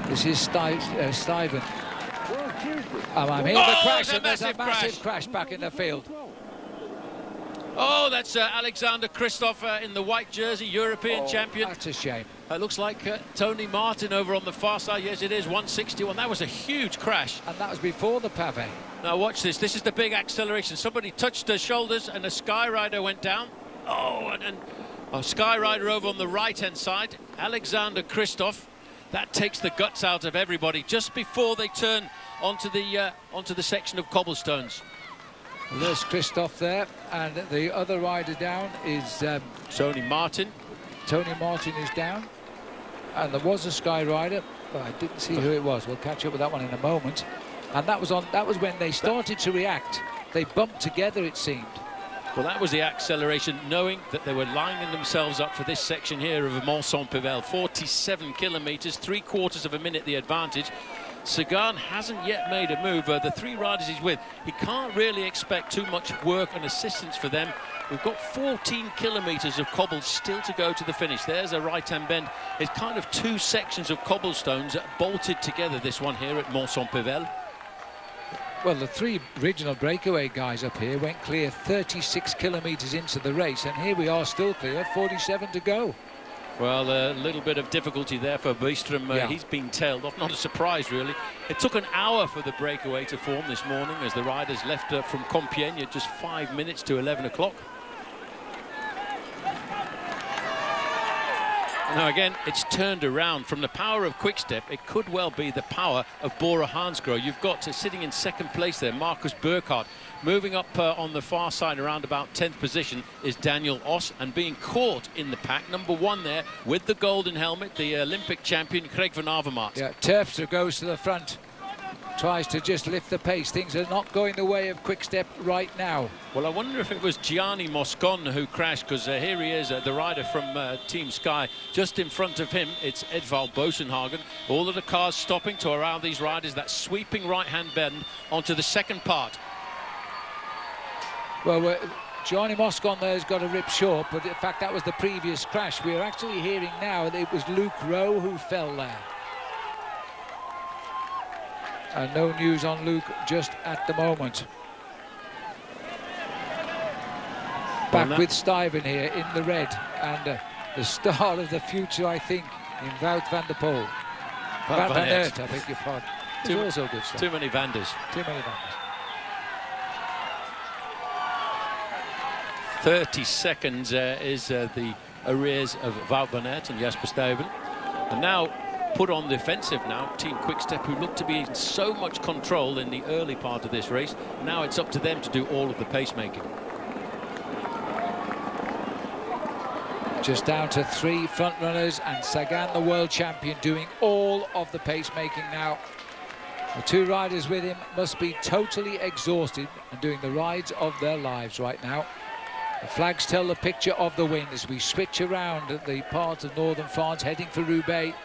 This is Stuyvesant. I'm hearing the crash, and there's a massive crash back in the field. Oh, that's Alexander Kristoff in the white jersey, European champion. That's a shame. It looks like Tony Martin over on the far side. Yes, it is, 161. That was a huge crash. And that was before the pavé. Now watch this. This is the big acceleration. Somebody touched their shoulders and a Skyrider went down. Oh, and a Skyrider over on the right-hand side. Alexander Kristoff. That takes the guts out of everybody just before they turn onto the section of cobblestones. Well, there's Kristoff there, and the other rider down is Tony Martin. Tony Martin is down, and there was a Skyrider. Well, I didn't see who it was. We'll catch up with that one in a moment. And that was when they started to react. They bumped together, it seemed. Well, that was the acceleration, knowing that they were lining themselves up for this section here of Mont Saint-Pével. 47 kilometres, 3/4 of a minute the advantage. Sagan hasn't yet made a move. The three riders he's with, he can't really expect too much work and assistance for them. We've got 14 kilometres of cobbles still to go to the finish. There's a right-hand bend. It's kind of two sections of cobblestones bolted together, this one here at Mont Saint-Pével. Well, the three regional breakaway guys up here went clear 36 kilometres into the race, and here we are still clear, 47 to go. Well, a little bit of difficulty there for Bystrom. He's been tailed off. Not a surprise, really. It took an hour for the breakaway to form this morning as the riders left from Compiègne at just 5 minutes to 11 o'clock. Now again, it's turned around from the power of Quick-Step. It could well be the power of Bora Hansgrohe. You've got sitting in second place there, Marcus Burkhardt. Moving up on the far side around about 10th position is Daniel Oss, and being caught in the pack, number one there with the golden helmet, the Olympic champion Craig van Avermaet. Yeah, Terpstra goes to the front, tries to just lift the pace. Things are not going the way of Quick-Step right now. Well, I wonder if it was Gianni Moscon who crashed, because here he is, the rider from Team Sky. Just in front of him, it's Edvald Bosenhagen. All of the cars stopping to allow these riders that sweeping right-hand bend onto the second part. Well, Gianni Moscon there has got a rip short, but in fact that was the previous crash. We're actually hearing now that it was Luke Rowe who fell there. And no news on Luke just at the moment. Back with Stuyven here in the red, and the star of the future, I think, in Wout van der Poel. Van Aert, I beg your pardon. Also good stuff. Too many Vanders. Too many Vanders. 30 seconds is the arrears of Wout van Aert and Jasper Stuyven. And now put on defensive now, Team Quick-Step, who look to be in so much control in the early part of this race. Now it's up to them to do all of the pacemaking. Just down to 3 front runners, and Sagan, the world champion, doing all of the pacemaking now. The 2 riders with him must be totally exhausted and doing the rides of their lives right now. The flags tell the picture of the win as we switch around at the part of northern France heading for Roubaix.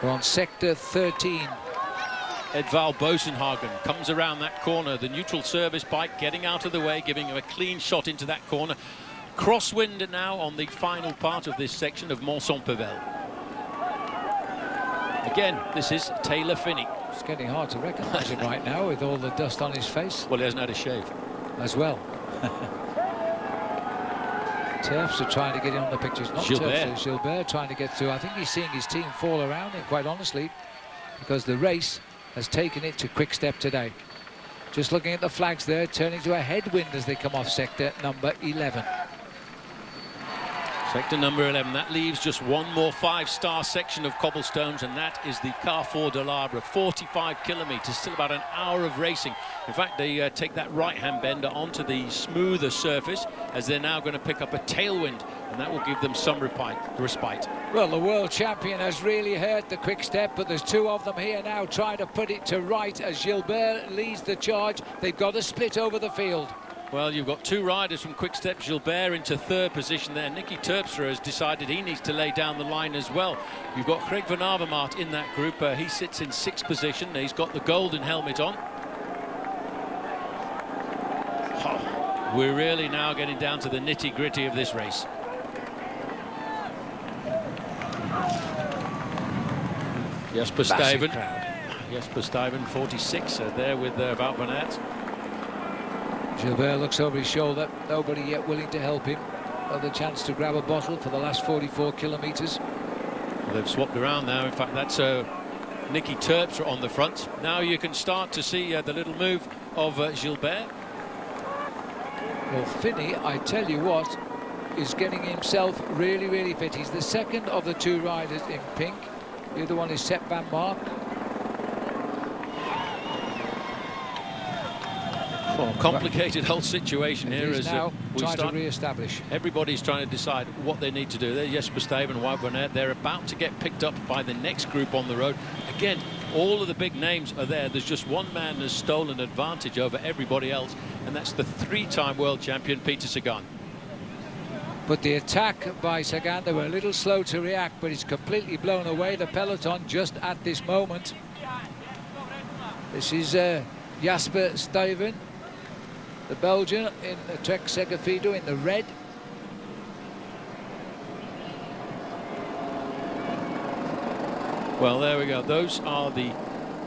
We're on sector 13. Edvald Bosenhagen comes around that corner, the neutral service bike getting out of the way, giving him a clean shot into that corner. Crosswind now on the final part of this section of Mont Saint-Pével. Again, this is Taylor Phinney. It's getting hard to recognise him right now with all the dust on his face. Well, he hasn't had a shave. As well. Terpstra trying to get in on the pictures. Not Gilbert. Gilbert trying to get through. I think he's seeing his team fall around him, quite honestly, because the race has taken it to Quick-Step today. Just looking at the flags there, turning to a headwind as they come off sector number 11. Sector number 11, that leaves just one more 5-star section of cobblestones, and that is the Carrefour de l'Arbre. 45 kilometres, still about an hour of racing. In fact, they take that right-hand bender onto the smoother surface, as they're now going to pick up a tailwind, and that will give them some respite. Well, the world champion has really hurt the Quick-Step, but there's 2 of them here now trying to put it to right as Gilbert leads the charge. They've got a split over the field. Well, you've got 2 riders from Quick-Step, Gilbert into 3rd position there. Nicky Terpstra has decided he needs to lay down the line as well. You've got Craig van Avermaet in that group. He sits in 6th position. He's got the golden helmet on. Oh, we're really now getting down to the nitty-gritty of this race. Jasper Stuyven. Jasper Stuyven, 46, there with Wout van Aert. Gilbert looks over his shoulder, nobody yet willing to help him. Another chance to grab a bottle for the last 44 kilometres. Well, they've swapped around now. In fact, that's Nicky Terpstra on the front. Now you can start to see the little move of Gilbert. Well, Phinney, I tell you what, is getting himself really, really fit. He's the second of the 2 riders in pink. The other one is Sepp van Mark. Well, complicated whole situation here as now we trying start. to re-establish. Everybody's trying to decide what they need to do. There's Jesper Stuyven and Wout van Aert. They're about to get picked up by the next group on the road. Again, all of the big names are there. There's just one man who's stolen advantage over everybody else, and that's the three-time world champion, Peter Sagan. But the attack by Sagan, they were a little slow to react, but it's completely blown away the peloton just at this moment. This is Jasper Stuyven, the Belgian in the Trek Segafredo in the red. Well, there we go. Those are the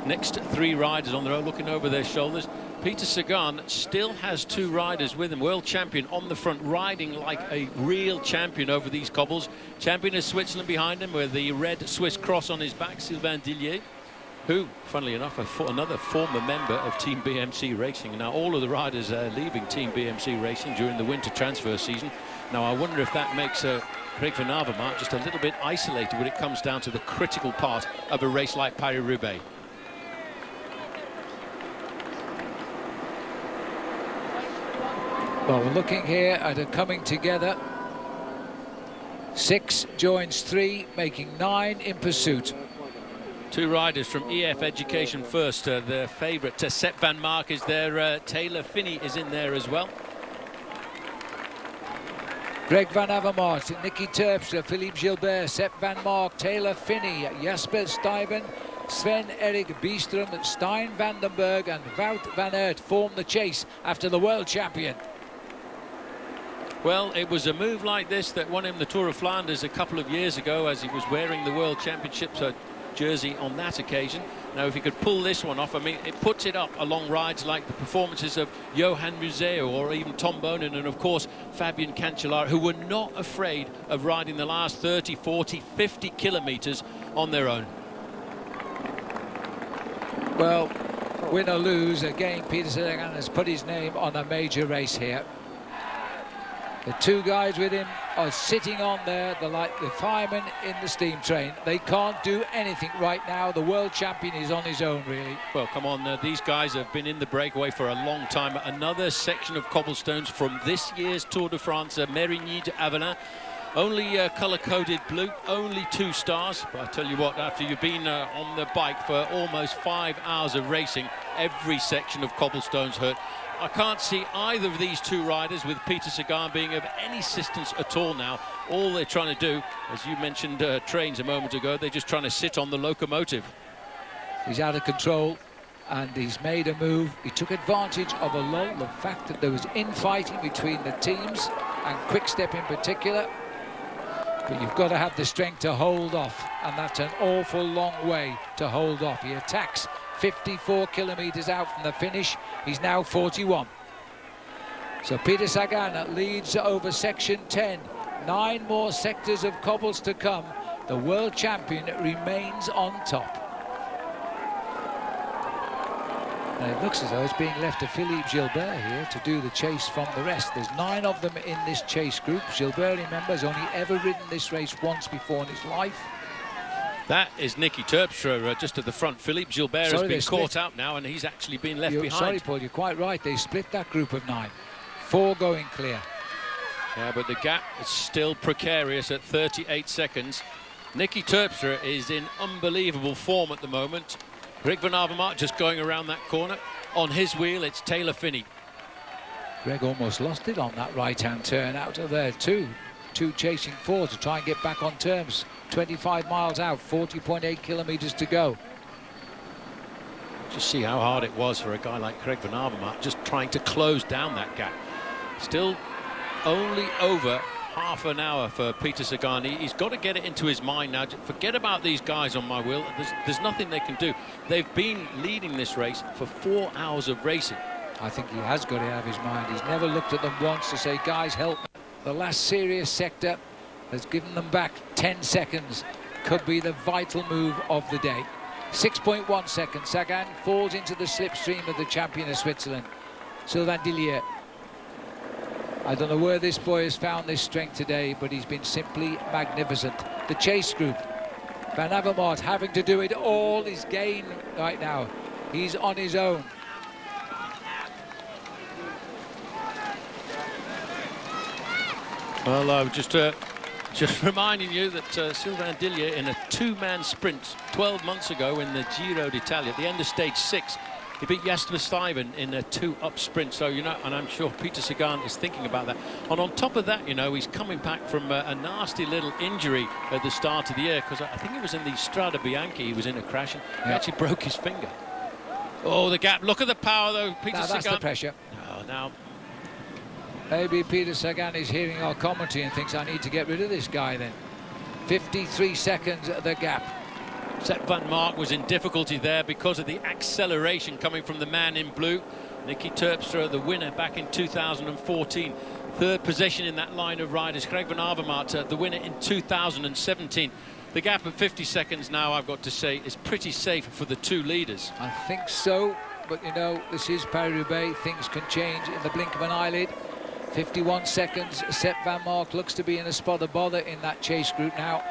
next three riders on the road looking over their shoulders. Peter Sagan still has two riders with him. World champion on the front, riding like a real champion over these cobbles. Champion of Switzerland behind him with the red Swiss cross on his back, Sylvain Dillier, who, funnily enough, another former member of Team BMC Racing. Now, all of the riders are leaving Team BMC Racing during the winter transfer season. Now, I wonder if that makes Greg van Avermaet just a little bit isolated when it comes down to the critical part of a race like Paris-Roubaix. Well, we're looking here at a coming together. 6 joins 3, making 9 in pursuit. Two riders from EF Education First. Their favourite, Sepp van Mark, is there. Taylor Phinney is in there as well. Greg van Avermaet, Nicky Terpstra, Philippe Gilbert, Sepp van Mark, Taylor Phinney, Jasper Stuyven, Sven-Erik Bystrom, Stein Vandenberg and Wout van Aert form the chase after the world champion. Well, it was a move like this that won him the Tour of Flanders a couple of years ago, as he was wearing the World Championships jersey on that occasion. Now, if he could pull this one off, I mean, it puts it up along rides like the performances of Johan Museeuw or even Tom Bonen and, of course, Fabian Cancellara, who were not afraid of riding the last 30, 40, 50 kilometres on their own. Well, win or lose, again, Peter Sagan has put his name on a major race here. The two guys with him are sitting on there, they're like the firemen in the steam train. They can't do anything right now. The world champion is on his own, really. Well, come on, these guys have been in the breakaway for a long time. Another section of cobblestones from this year's Tour de France, Mérigny to Avelin. Only colour-coded blue, only 2 stars. But I tell you what, after you've been on the bike for almost 5 hours of racing, every section of cobblestones hurt. I can't see either of these two riders, with Peter Sagan being of any assistance at all now. All they're trying to do, as you mentioned trains a moment ago, they're just trying to sit on the locomotive. He's out of control and he's made a move. He took advantage of a lull, the fact that there was infighting between the teams and Quick-Step in particular. But you've got to have the strength to hold off, and that's an awful long way to hold off. He attacks 54 kilometres out from the finish. He's now 41. So Peter Sagan leads over section 10. 9 more sectors of cobbles to come. The world champion remains on top. And it looks as though it's being left to Philippe Gilbert here to do the chase from the rest. There's 9 of them in this chase group. Gilbert, remember, has only ever ridden this race once before in his life. That is Nicky Terpstra just at the front. Philippe Gilbert has been caught out now, and he's actually been left behind. Sorry, Paul, you're quite right. They split that group of 9. 4 going clear. Yeah, but the gap is still precarious at 38 seconds. Nicky Terpstra is in unbelievable form at the moment. Greg van Avermaet just going around that corner. On his wheel, it's Taylor Phinney. Greg almost lost it on that right-hand turn out of there too. 2 chasing 4 to try and get back on terms. 25 miles out, 40.8 kilometres to go. Just see how hard it was for a guy like Greg van Avermaet just trying to close down that gap. Still only over half an hour for Peter Sagan. He's got to get it into his mind now. Forget about these guys on my wheel. There's nothing they can do. They've been leading this race for 4 hours of racing. I think he has got it out of his mind. He's never looked at them once to say, guys, help me. The last serious sector has given them back 10 seconds. Could be the vital move of the day. 6.1 seconds. Sagan falls into the slipstream of the champion of Switzerland, Sylvain Dillier. I don't know where this boy has found this strength today, but he's been simply magnificent. The chase group, Van Avermaet having to do it all is gain right now. He's on his own. Well, just reminding you that Sylvain Dillier, in a two-man sprint 12 months ago in the Giro d'Italia, at the end of stage 6, he beat Jasper Stuyven in a two-up sprint. So, you know, and I'm sure Peter Sagan is thinking about that. And on top of that, you know, he's coming back from a nasty little injury at the start of the year, because I think it was in the Strada Bianchi he was in a crash, and he actually broke his finger. Oh, the gap. Look at the power, though, Peter Sagan. That's the pressure. Oh, now... Maybe Peter Sagan is hearing our commentary and thinks, I need to get rid of this guy then. 53 seconds the gap. Sepp van Mark was in difficulty there because of the acceleration coming from the man in blue. Nicky Terpstra, the winner back in 2014. Third position in that line of riders. Greg van Avermaet, the winner in 2017. The gap of 50 seconds now, I've got to say, is pretty safe for the two leaders. I think so, but you know, this is Paris-Roubaix. Things can change in the blink of an eyelid. 51 seconds. Sepp van Mark looks to be in a spot of bother in that chase group now.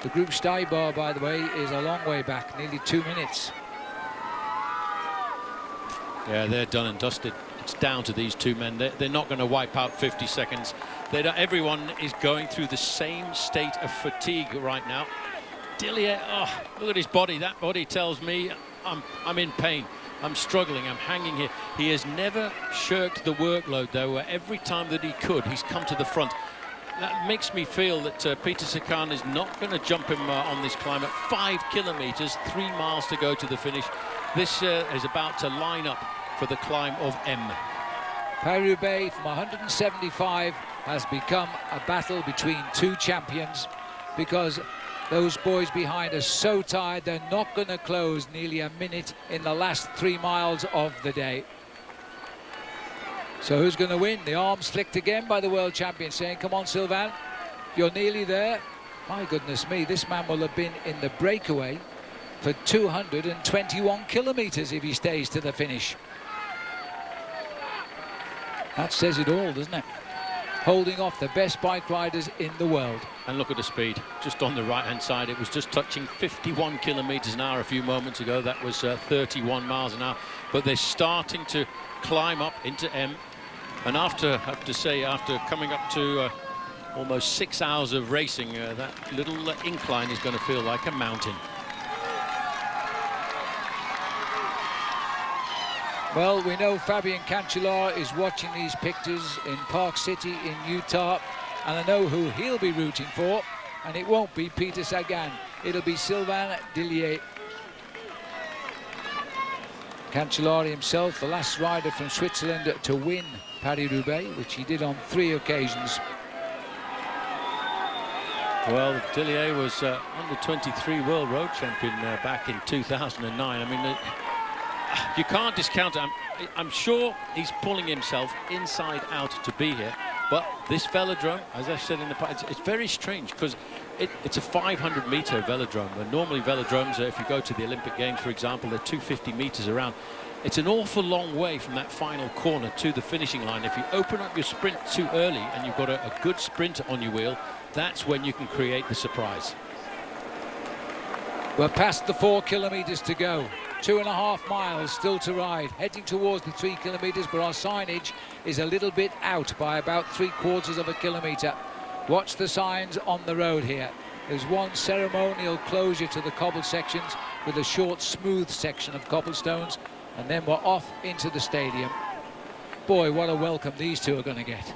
The group Stuybar, by the way, is a long way back, nearly 2 minutes. Yeah, they're done and dusted. It's down to these two men. They're not going to wipe out 50 seconds. Everyone is going through the same state of fatigue right now. Dillier, oh, look at his body. That body tells me I'm in pain. I'm struggling, I'm hanging here. He has never shirked the workload, though. Every time that he could, he's come to the front. That makes me feel that Peter Sagan is not going to jump him on this climb at 5 kilometres, 3 miles to go to the finish. This is about to line up for the climb of M. Paris-Roubaix from 175 has become a battle between two champions, because those boys behind are so tired they're not going to close nearly a minute in the last 3 miles of the day. So who's going to win? The arms flicked again by the world champion, saying, come on, Sylvain, you're nearly there. My goodness me, this man will have been in the breakaway for 221 kilometres if he stays to the finish. That says it all, doesn't it? Holding off the best bike riders in the world. And look at the speed, just on the right-hand side. It was just touching 51 kilometres an hour a few moments ago. That was 31 miles an hour. But they're starting to climb up into M. And after, I have to say, after coming up to almost 6 hours of racing, that little incline is going to feel like a mountain. Well, we know Fabien Cancellara is watching these pictures in Park City in Utah, and I know who he'll be rooting for, and it won't be Peter Sagan. It'll be Sylvain Dillier. Cancellara himself, the last rider from Switzerland to win Paris-Roubaix, which he did on 3 occasions. Well, Dillier was under 23 world road champion back in 2009. I mean, you can't discount it. I'm sure he's pulling himself inside out to be here. But this velodrome, as I've said in the past, it's very strange, because it's a 500-metre velodrome. And normally velodromes, if you go to the Olympic Games, for example, they're 250 metres around. It's an awful long way from that final corner to the finishing line. If you open up your sprint too early and you've got a good sprinter on your wheel, that's when you can create the surprise. We're past the 4 kilometres to go. 2.5 miles still to ride, heading towards the 3 kilometres, but our signage is a little bit out by about 3/4 of a kilometre. Watch the signs on the road here. There's one ceremonial closure to the cobble sections with a short, smooth section of cobblestones, and then we're off into the stadium. Boy, what a welcome these two are going to get.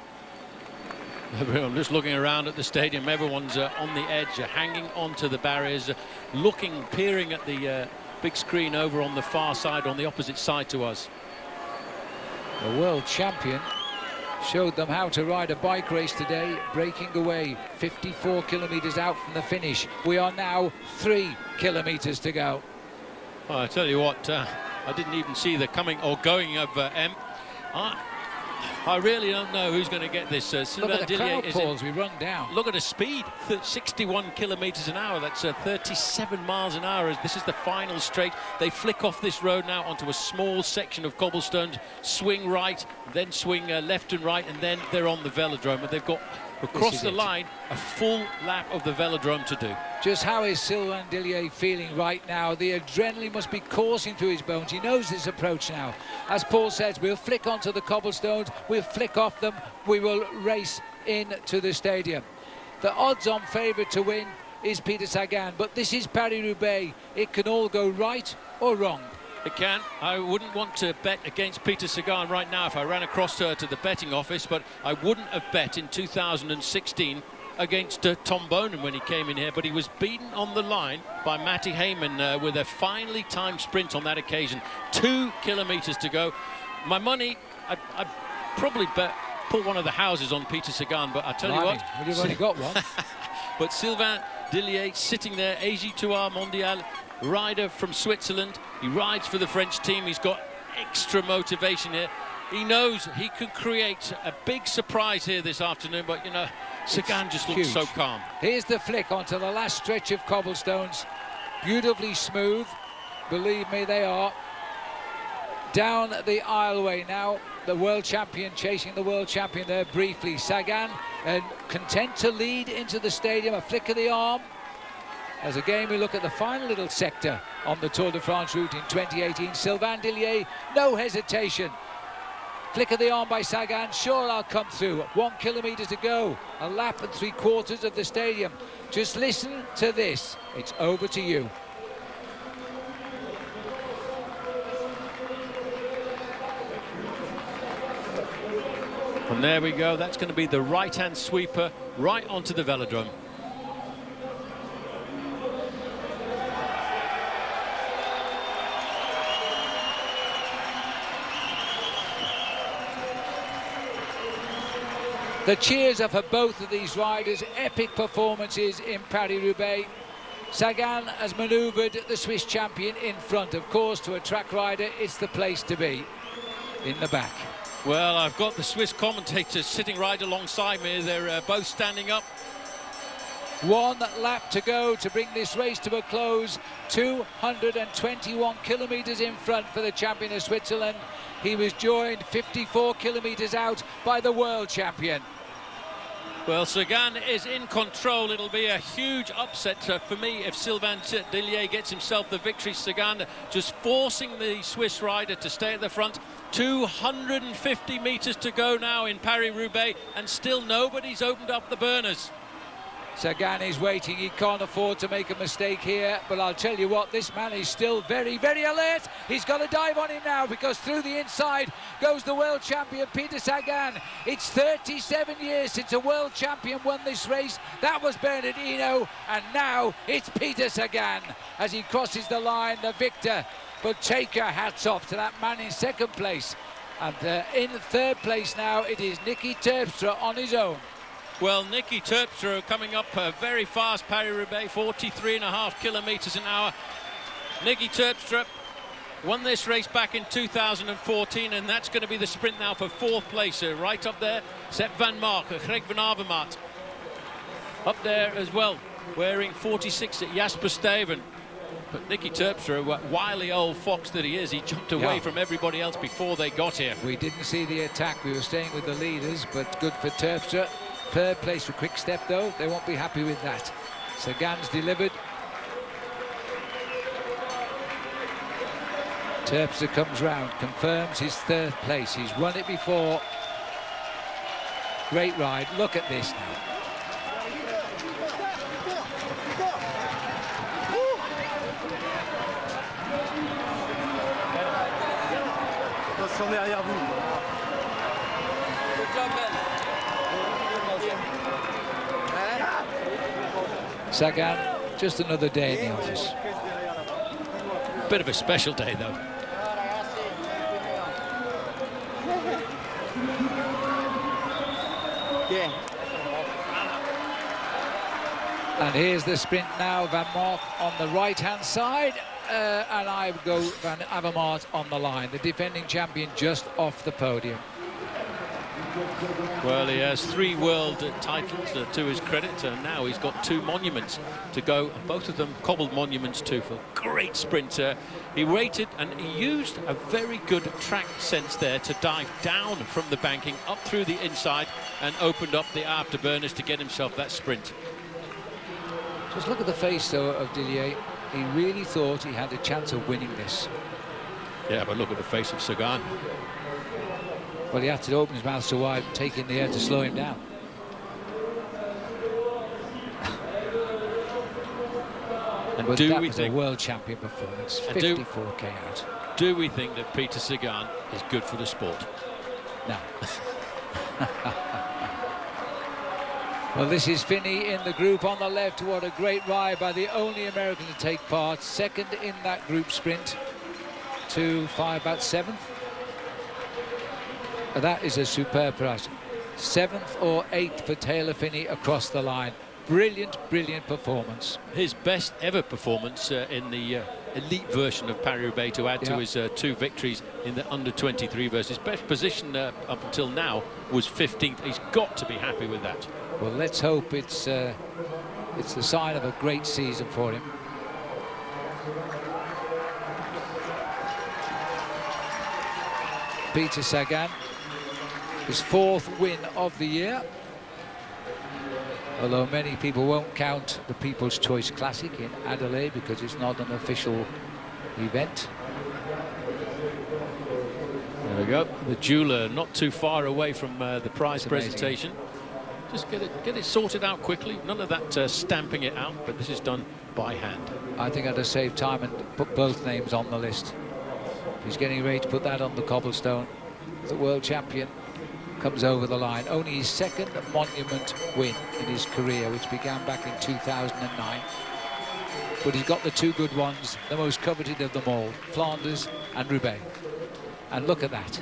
I'm just looking around at the stadium. Everyone's on the edge, hanging onto the barriers, looking, peering at the big screen over on the far side, on the opposite side to us. The world champion showed them how to ride a bike race today, breaking away 54 kilometres out from the finish. We are now 3 kilometres to go. Well, I tell you what, I didn't even see the coming or going of M. I really don't know who's going to get this. Look at the crowd, Paul, as we run down. Look at the speed, 61 kilometres an hour. That's 37 miles an hour. This is the final straight. They flick off this road now onto a small section of cobblestones, swing right, then swing left and right, and then they're on the velodrome. And they've got, across the line, a full lap of the velodrome to do. Just how is Sylvain Dillier feeling right now? The adrenaline must be coursing through his bones. He knows this approach now. As Paul says, we'll flick onto the cobblestones, we'll flick off them, we will race into the stadium. The odds-on favourite to win is Peter Sagan, but this is Paris-Roubaix. It can all go right or wrong. It can. I wouldn't want to bet against Peter Sagan right now if I ran across to the betting office, but I wouldn't have bet in 2016 against Tom Bonen when he came in here, but he was beaten on the line by Matty Heyman with a finely timed sprint on that occasion. 2 kilometres to go. My money, I'd probably put one of the houses on Peter Sagan, but I tell you what, you've only got one. But Sylvain Dillier sitting there, AG2R Mondial rider from Switzerland. He rides for the French team. He's got extra motivation here. He knows he could create a big surprise here this afternoon, but you know, Sagan just looks so calm. Here's the flick onto the last stretch of cobblestones. Beautifully smooth, believe me they are. Down the aisleway now, the world champion chasing the world champion there briefly. Sagan content to lead into the stadium, a flick of the arm. As again we look at the final little sector on the Tour de France route in 2018. Sylvain Dillier, no hesitation. Flick of the arm by Sagan, sure I'll come through. 1 kilometre to go, a lap and 3/4 of the stadium. Just listen to this, it's over to you. And there we go, that's going to be the right-hand sweeper right onto the velodrome. The cheers are for both of these riders. Epic performances in Paris-Roubaix. Sagan has manoeuvred the Swiss champion in front. Of course, to a track rider, it's the place to be, in the back. Well, I've got the Swiss commentators sitting right alongside me. They're both standing up. 1 lap to go to bring this race to a close. 221 kilometres in front for the champion of Switzerland. He was joined 54 kilometres out by the world champion. Well, Sagan is in control. It'll be a huge upset for me if Sylvain Dillier gets himself the victory. Sagan just forcing the Swiss rider to stay at the front. 250 metres to go now in Paris-Roubaix, and still nobody's opened up the burners. Sagan is waiting, he can't afford to make a mistake here, but I'll tell you what, this man is still very, very alert. He's got to dive on him now, because through the inside goes the world champion Peter Sagan. It's 37 years since a world champion won this race. That was Bernardino, and now it's Peter Sagan as he crosses the line, the victor. But take your hats off to that man in second place. And in third place now, it is Nicky Terpstra on his own. Well, Nicky Terpstra coming up very fast, Paris-Roubaix, 43.5 kilometres an hour. Nicky Terpstra won this race back in 2014, and that's going to be the sprint now for 4th place. Right up there, Sepp van Mark, Greg van Avermaet. Up there as well, wearing 46 at Jasper Stuyven. But Nicky Terpstra, wily old fox that he is, he jumped away from everybody else before they got here. We didn't see the attack, we were staying with the leaders, but good for Terpstra. Third place for Quick Step though, they won't be happy with that. Sagan's delivered. Terpstra comes round, confirms his 3rd place. He's won it before. Great ride, look at this now. Sagan, just another day in the office. Bit of a special day, though. And here's the sprint now, Van Mark on the right-hand side, and I go Van Avermaet on the line. The defending champion just off the podium. Well, he has 3 world titles to his credit, and now he's got 2 monuments to go, both of them cobbled monuments too. For great sprinter. He waited and he used a very good track sense there to dive down from the banking up through the inside and opened up the afterburners to get himself that sprint. Just look at the face though of Dillier. He really thought he had a chance of winning this. Yeah, but look at the face of Sagan. Well, he had to open his mouth so wide, take in the air to slow him down. And but do that we was think a world champion performance, 54k out. Do we think that Peter Sagan is good for the sport? No. Well, this is Finney in the group on the left. What a great ride by the only American to take part. Second in that group sprint to about 7th. That is a superb price. 7th or 8th for Taylor Finney across the line. Brilliant, brilliant performance. His best ever performance in the elite version of Paris-Roubaix, to add to his 2 victories in the under-23 versus. His best position up until now was 15th. He's got to be happy with that. Well, let's hope it's the sign of a great season for him. Peter Sagan, his 4th win of the year. Although many people won't count the People's Choice Classic in Adelaide because it's not an official event. There we go. The jeweler not too far away from the prize presentation. Just get it sorted out quickly. None of that stamping it out, but this is done by hand. I think I'd have saved time and put both names on the list. He's getting ready to put that on the cobblestone. The world champion comes over the line. Only his 2nd monument win in his career, which began back in 2009. But he's got the 2 good ones, the most coveted of them all, Flanders and Roubaix. And look at that.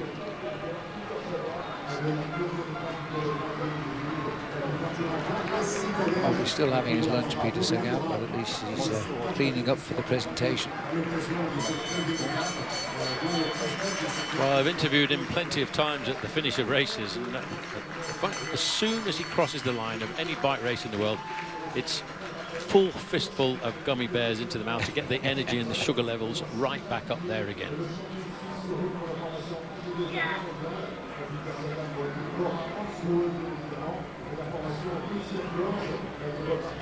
Oh, he's still having his lunch, Peter Sagan, but at least he's cleaning up for the presentation. Well, I've interviewed him plenty of times at the finish of races, and as soon as he crosses the line of any bike race in the world, it's full fistful of gummy bears into the mouth to get the energy and the sugar levels right back up there again.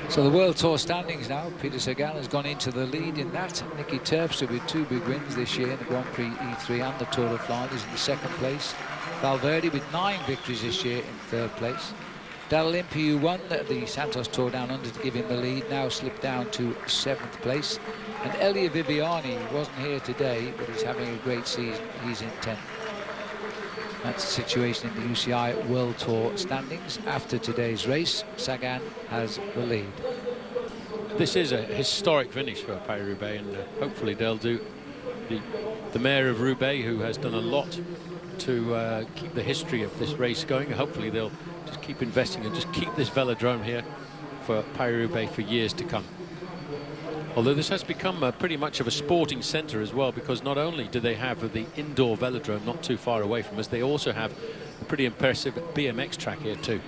So the World Tour standings now. Peter Sagan has gone into the lead in that. Nicky Terpstra with 2 big wins this year in the Grand Prix E3 and the Tour of Flanders in the 2nd place. Valverde with 9 victories this year in 3rd place. Dal Olympia, who won the Santos Tour Down Under to give him the lead, now slipped down to 7th place. And Elia Viviani wasn't here today, but he's having a great season. He's in 10th. That's the situation in the UCI World Tour standings. After today's race, Sagan has the lead. This is a historic finish for Paris-Roubaix, and hopefully they'll do. The mayor of Roubaix, who has done a lot to keep the history of this race going, hopefully they'll just keep investing and just keep this velodrome here for Paris-Roubaix for years to come. Although this has become pretty much of a sporting centre as well, because not only do they have the indoor velodrome not too far away from us, they also have a pretty impressive BMX track here too.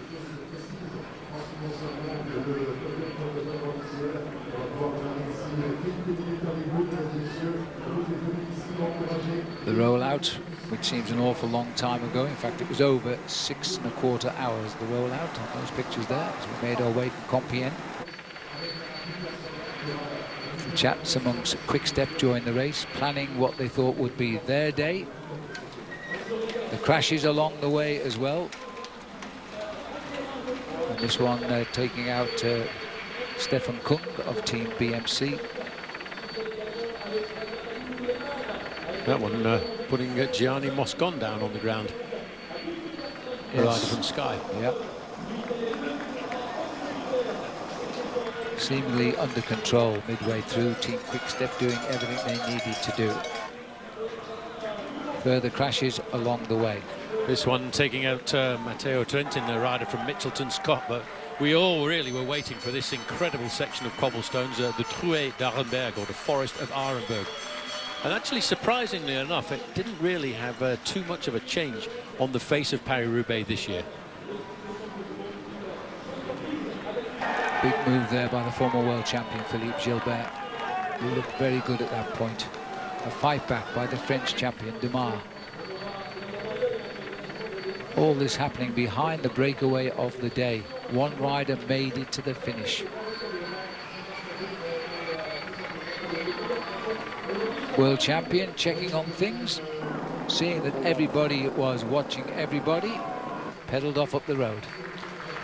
The rollout, which seems an awful long time ago. In fact, it was over 6¼ hours, the rollout on those pictures there, as we made our way from Compiègne. Chats amongst Quick Step during the race, planning what they thought would be their day. The crashes along the way as well. And this one taking out Stefan Kung of Team BMC. That one putting Gianni Moscon down on the ground. Yes. Rider from Sky. Yep. Seemingly under control midway through. Team Quick Step doing everything they needed to do. Further crashes along the way. This one taking out Matteo Trentin, the rider from Mitchelton Scott, but we all really were waiting for this incredible section of cobblestones, the Trouet d'Arenberg, or the Forest of Arenberg. And actually, surprisingly enough, it didn't really have too much of a change on the face of Paris-Roubaix this year. Big move there by the former world champion Philippe Gilbert, who looked very good at that point. A fight back by the French champion Dumas. All this happening behind the breakaway of the day. One rider made it to the finish. World champion checking on things, seeing that everybody was watching everybody, pedalled off up the road.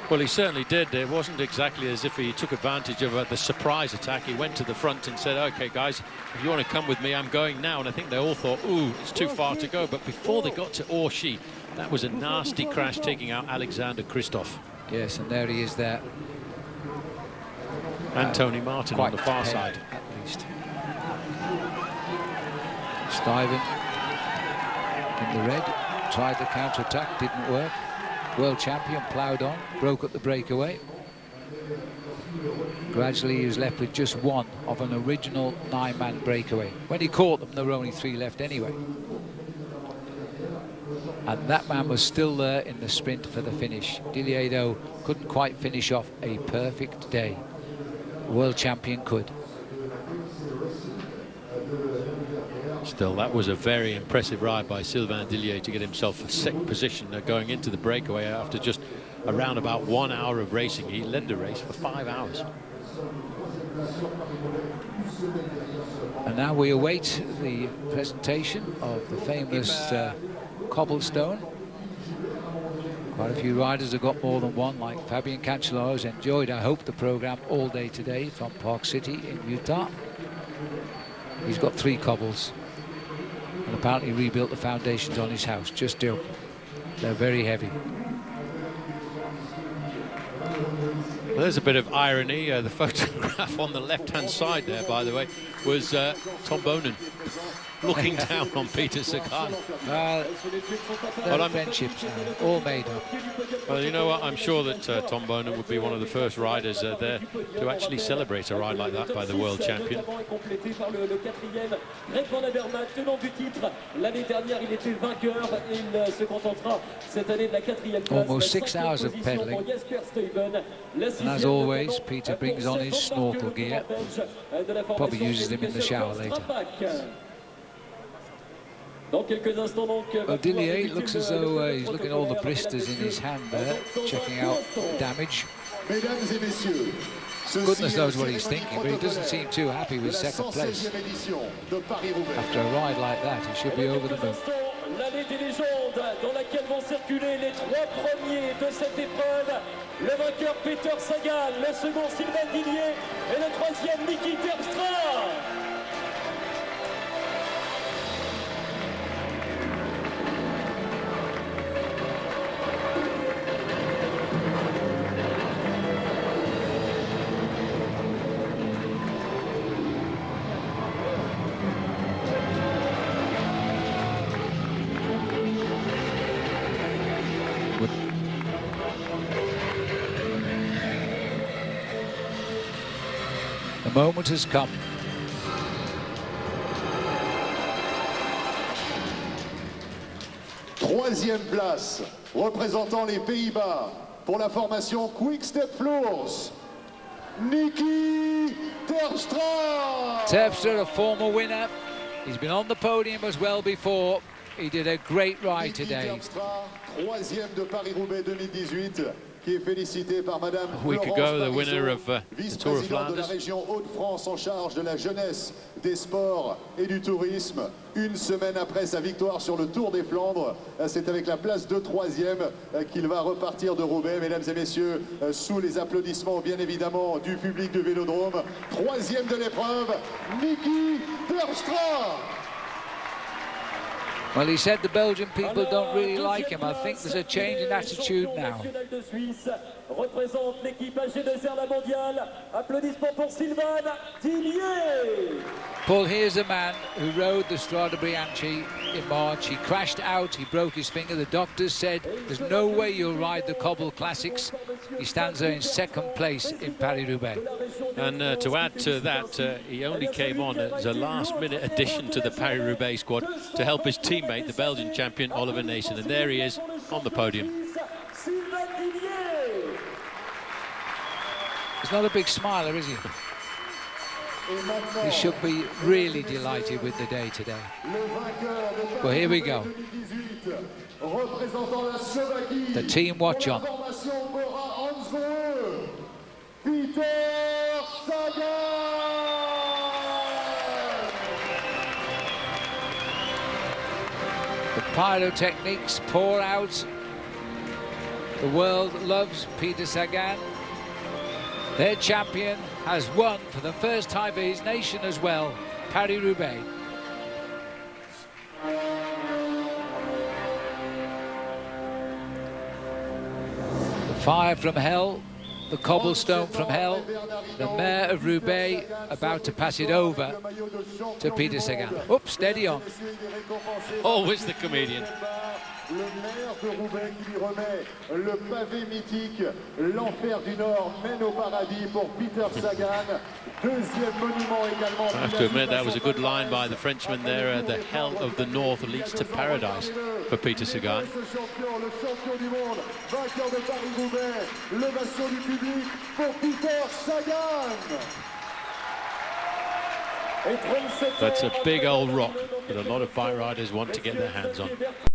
Well, he certainly did. It wasn't exactly as if he took advantage of the surprise attack. He went to the front and said, okay, guys, if you want to come with me, I'm going now. And I think they all thought, ooh, it's too far to go. But before they got to Orchy, that was a nasty crash, taking out Alexander Christophe. Yes, and there he is there. And Tony Martin on the far side. At least. Stuyven in the red, tried the counter-attack, didn't work. World champion ploughed on, broke up the breakaway. Gradually he was left with just one of an original 9-man breakaway. When he caught them, there were only 3 left anyway. And that man was still there in the sprint for the finish. Dillier, though, couldn't quite finish off a perfect day. The world champion could. Still, that was a very impressive ride by Sylvain Dillier to get himself a second position going into the breakaway after just around about 1 hour of racing. He led the race for 5 hours. And now we await the presentation of the famous cobblestone. Quite a few riders have got more than one, like Fabien Cancellara, has enjoyed, I hope, the program all day today from Park City in Utah. He's got 3 cobbles. And apparently rebuilt the foundations on his house. Just joking. They're very heavy. Well, there's a bit of irony. The photograph on the left-hand side there, by the way, was Tom Bonen looking down on Peter Sagan. Friendships now, all made up. Well, you know what? I'm sure that Tom Bonen would be one of the first riders there to actually celebrate a ride like that by the world champion. Almost 6 hours of pedalling. And as always, Peter brings on his snorkel gear. Probably uses them in the shower later. Dillier looks as though he's looking at all the blisters in his hand there, checking out the damage. Goodness knows what he's thinking, but he doesn't seem too happy with second place. After a ride like that, he should be over the moon. L'année des légendes dans laquelle vont circuler les 3 premiers de cette épreuve. Le vainqueur Peter Sagan, le second Sylvain Dillier et le 3e Niki Terpstra. The moment has come. Troisième place, représentant les Pays-Bas pour la formation Quick Step Floors, Niki Terpstra. Terpstra, a former winner. He's been on the podium as well before. He did a great ride today. Terpstra, troisième de Paris-Roubaix 2018. Qui est félicité par Madame a week ago, the winner of the Tour of vice-présidente de la Flanders. région Hauts-de-France en charge de la jeunesse, des sports et du tourisme. Une semaine après sa victoire sur le Tour des Flandres, c'est avec la place de 3e qu'il va repartir de Roubaix. Mesdames et messieurs, sous les applaudissements bien évidemment du public du Vélodrome, 3e de l'épreuve, Niki Terpstra. Well, he said the Belgian people don't really like him. I think there's a change in attitude now. Représente l'équipe AG2R la mondiale. Applaudissements pour Sylvain Dillier. Paul, here's a man who rode the Strade Bianchi in March. He crashed out, he broke his finger. The doctors said there's no way you'll ride the Cobble Classics. He stands there in second place in Paris-Roubaix. And to add to that, he only came on as a last-minute addition to the Paris-Roubaix squad to help his teammate, the Belgian champion, Oliver Naesen. And there he is on the podium. He's not a big smiler, is he? He should be really delighted with the day today. Well, here we go. The team watch on. Peter Sagan. The pyrotechnics pour out. The world loves Peter Sagan. Their champion has won for the first time for his nation as well, Paris-Roubaix. The fire from hell, the cobblestone from hell, the mayor of Roubaix about to pass it over to Peter Sagan. Oops, steady on. Always the comedian. Le maire de Roubaix qui lui remet le pavé mythique. L'enfer du Nord mène au paradis pour Peter Sagan. Deuxième monument également. I have to admit that was a good line by the Frenchman there. The hell of the north leads to paradise for Peter Sagan. Le champion du monde, vainqueur de Paris-Roubaix. L'ovation du public pour Peter Sagan. That's a big old rock that a lot of bike riders want to get their hands on.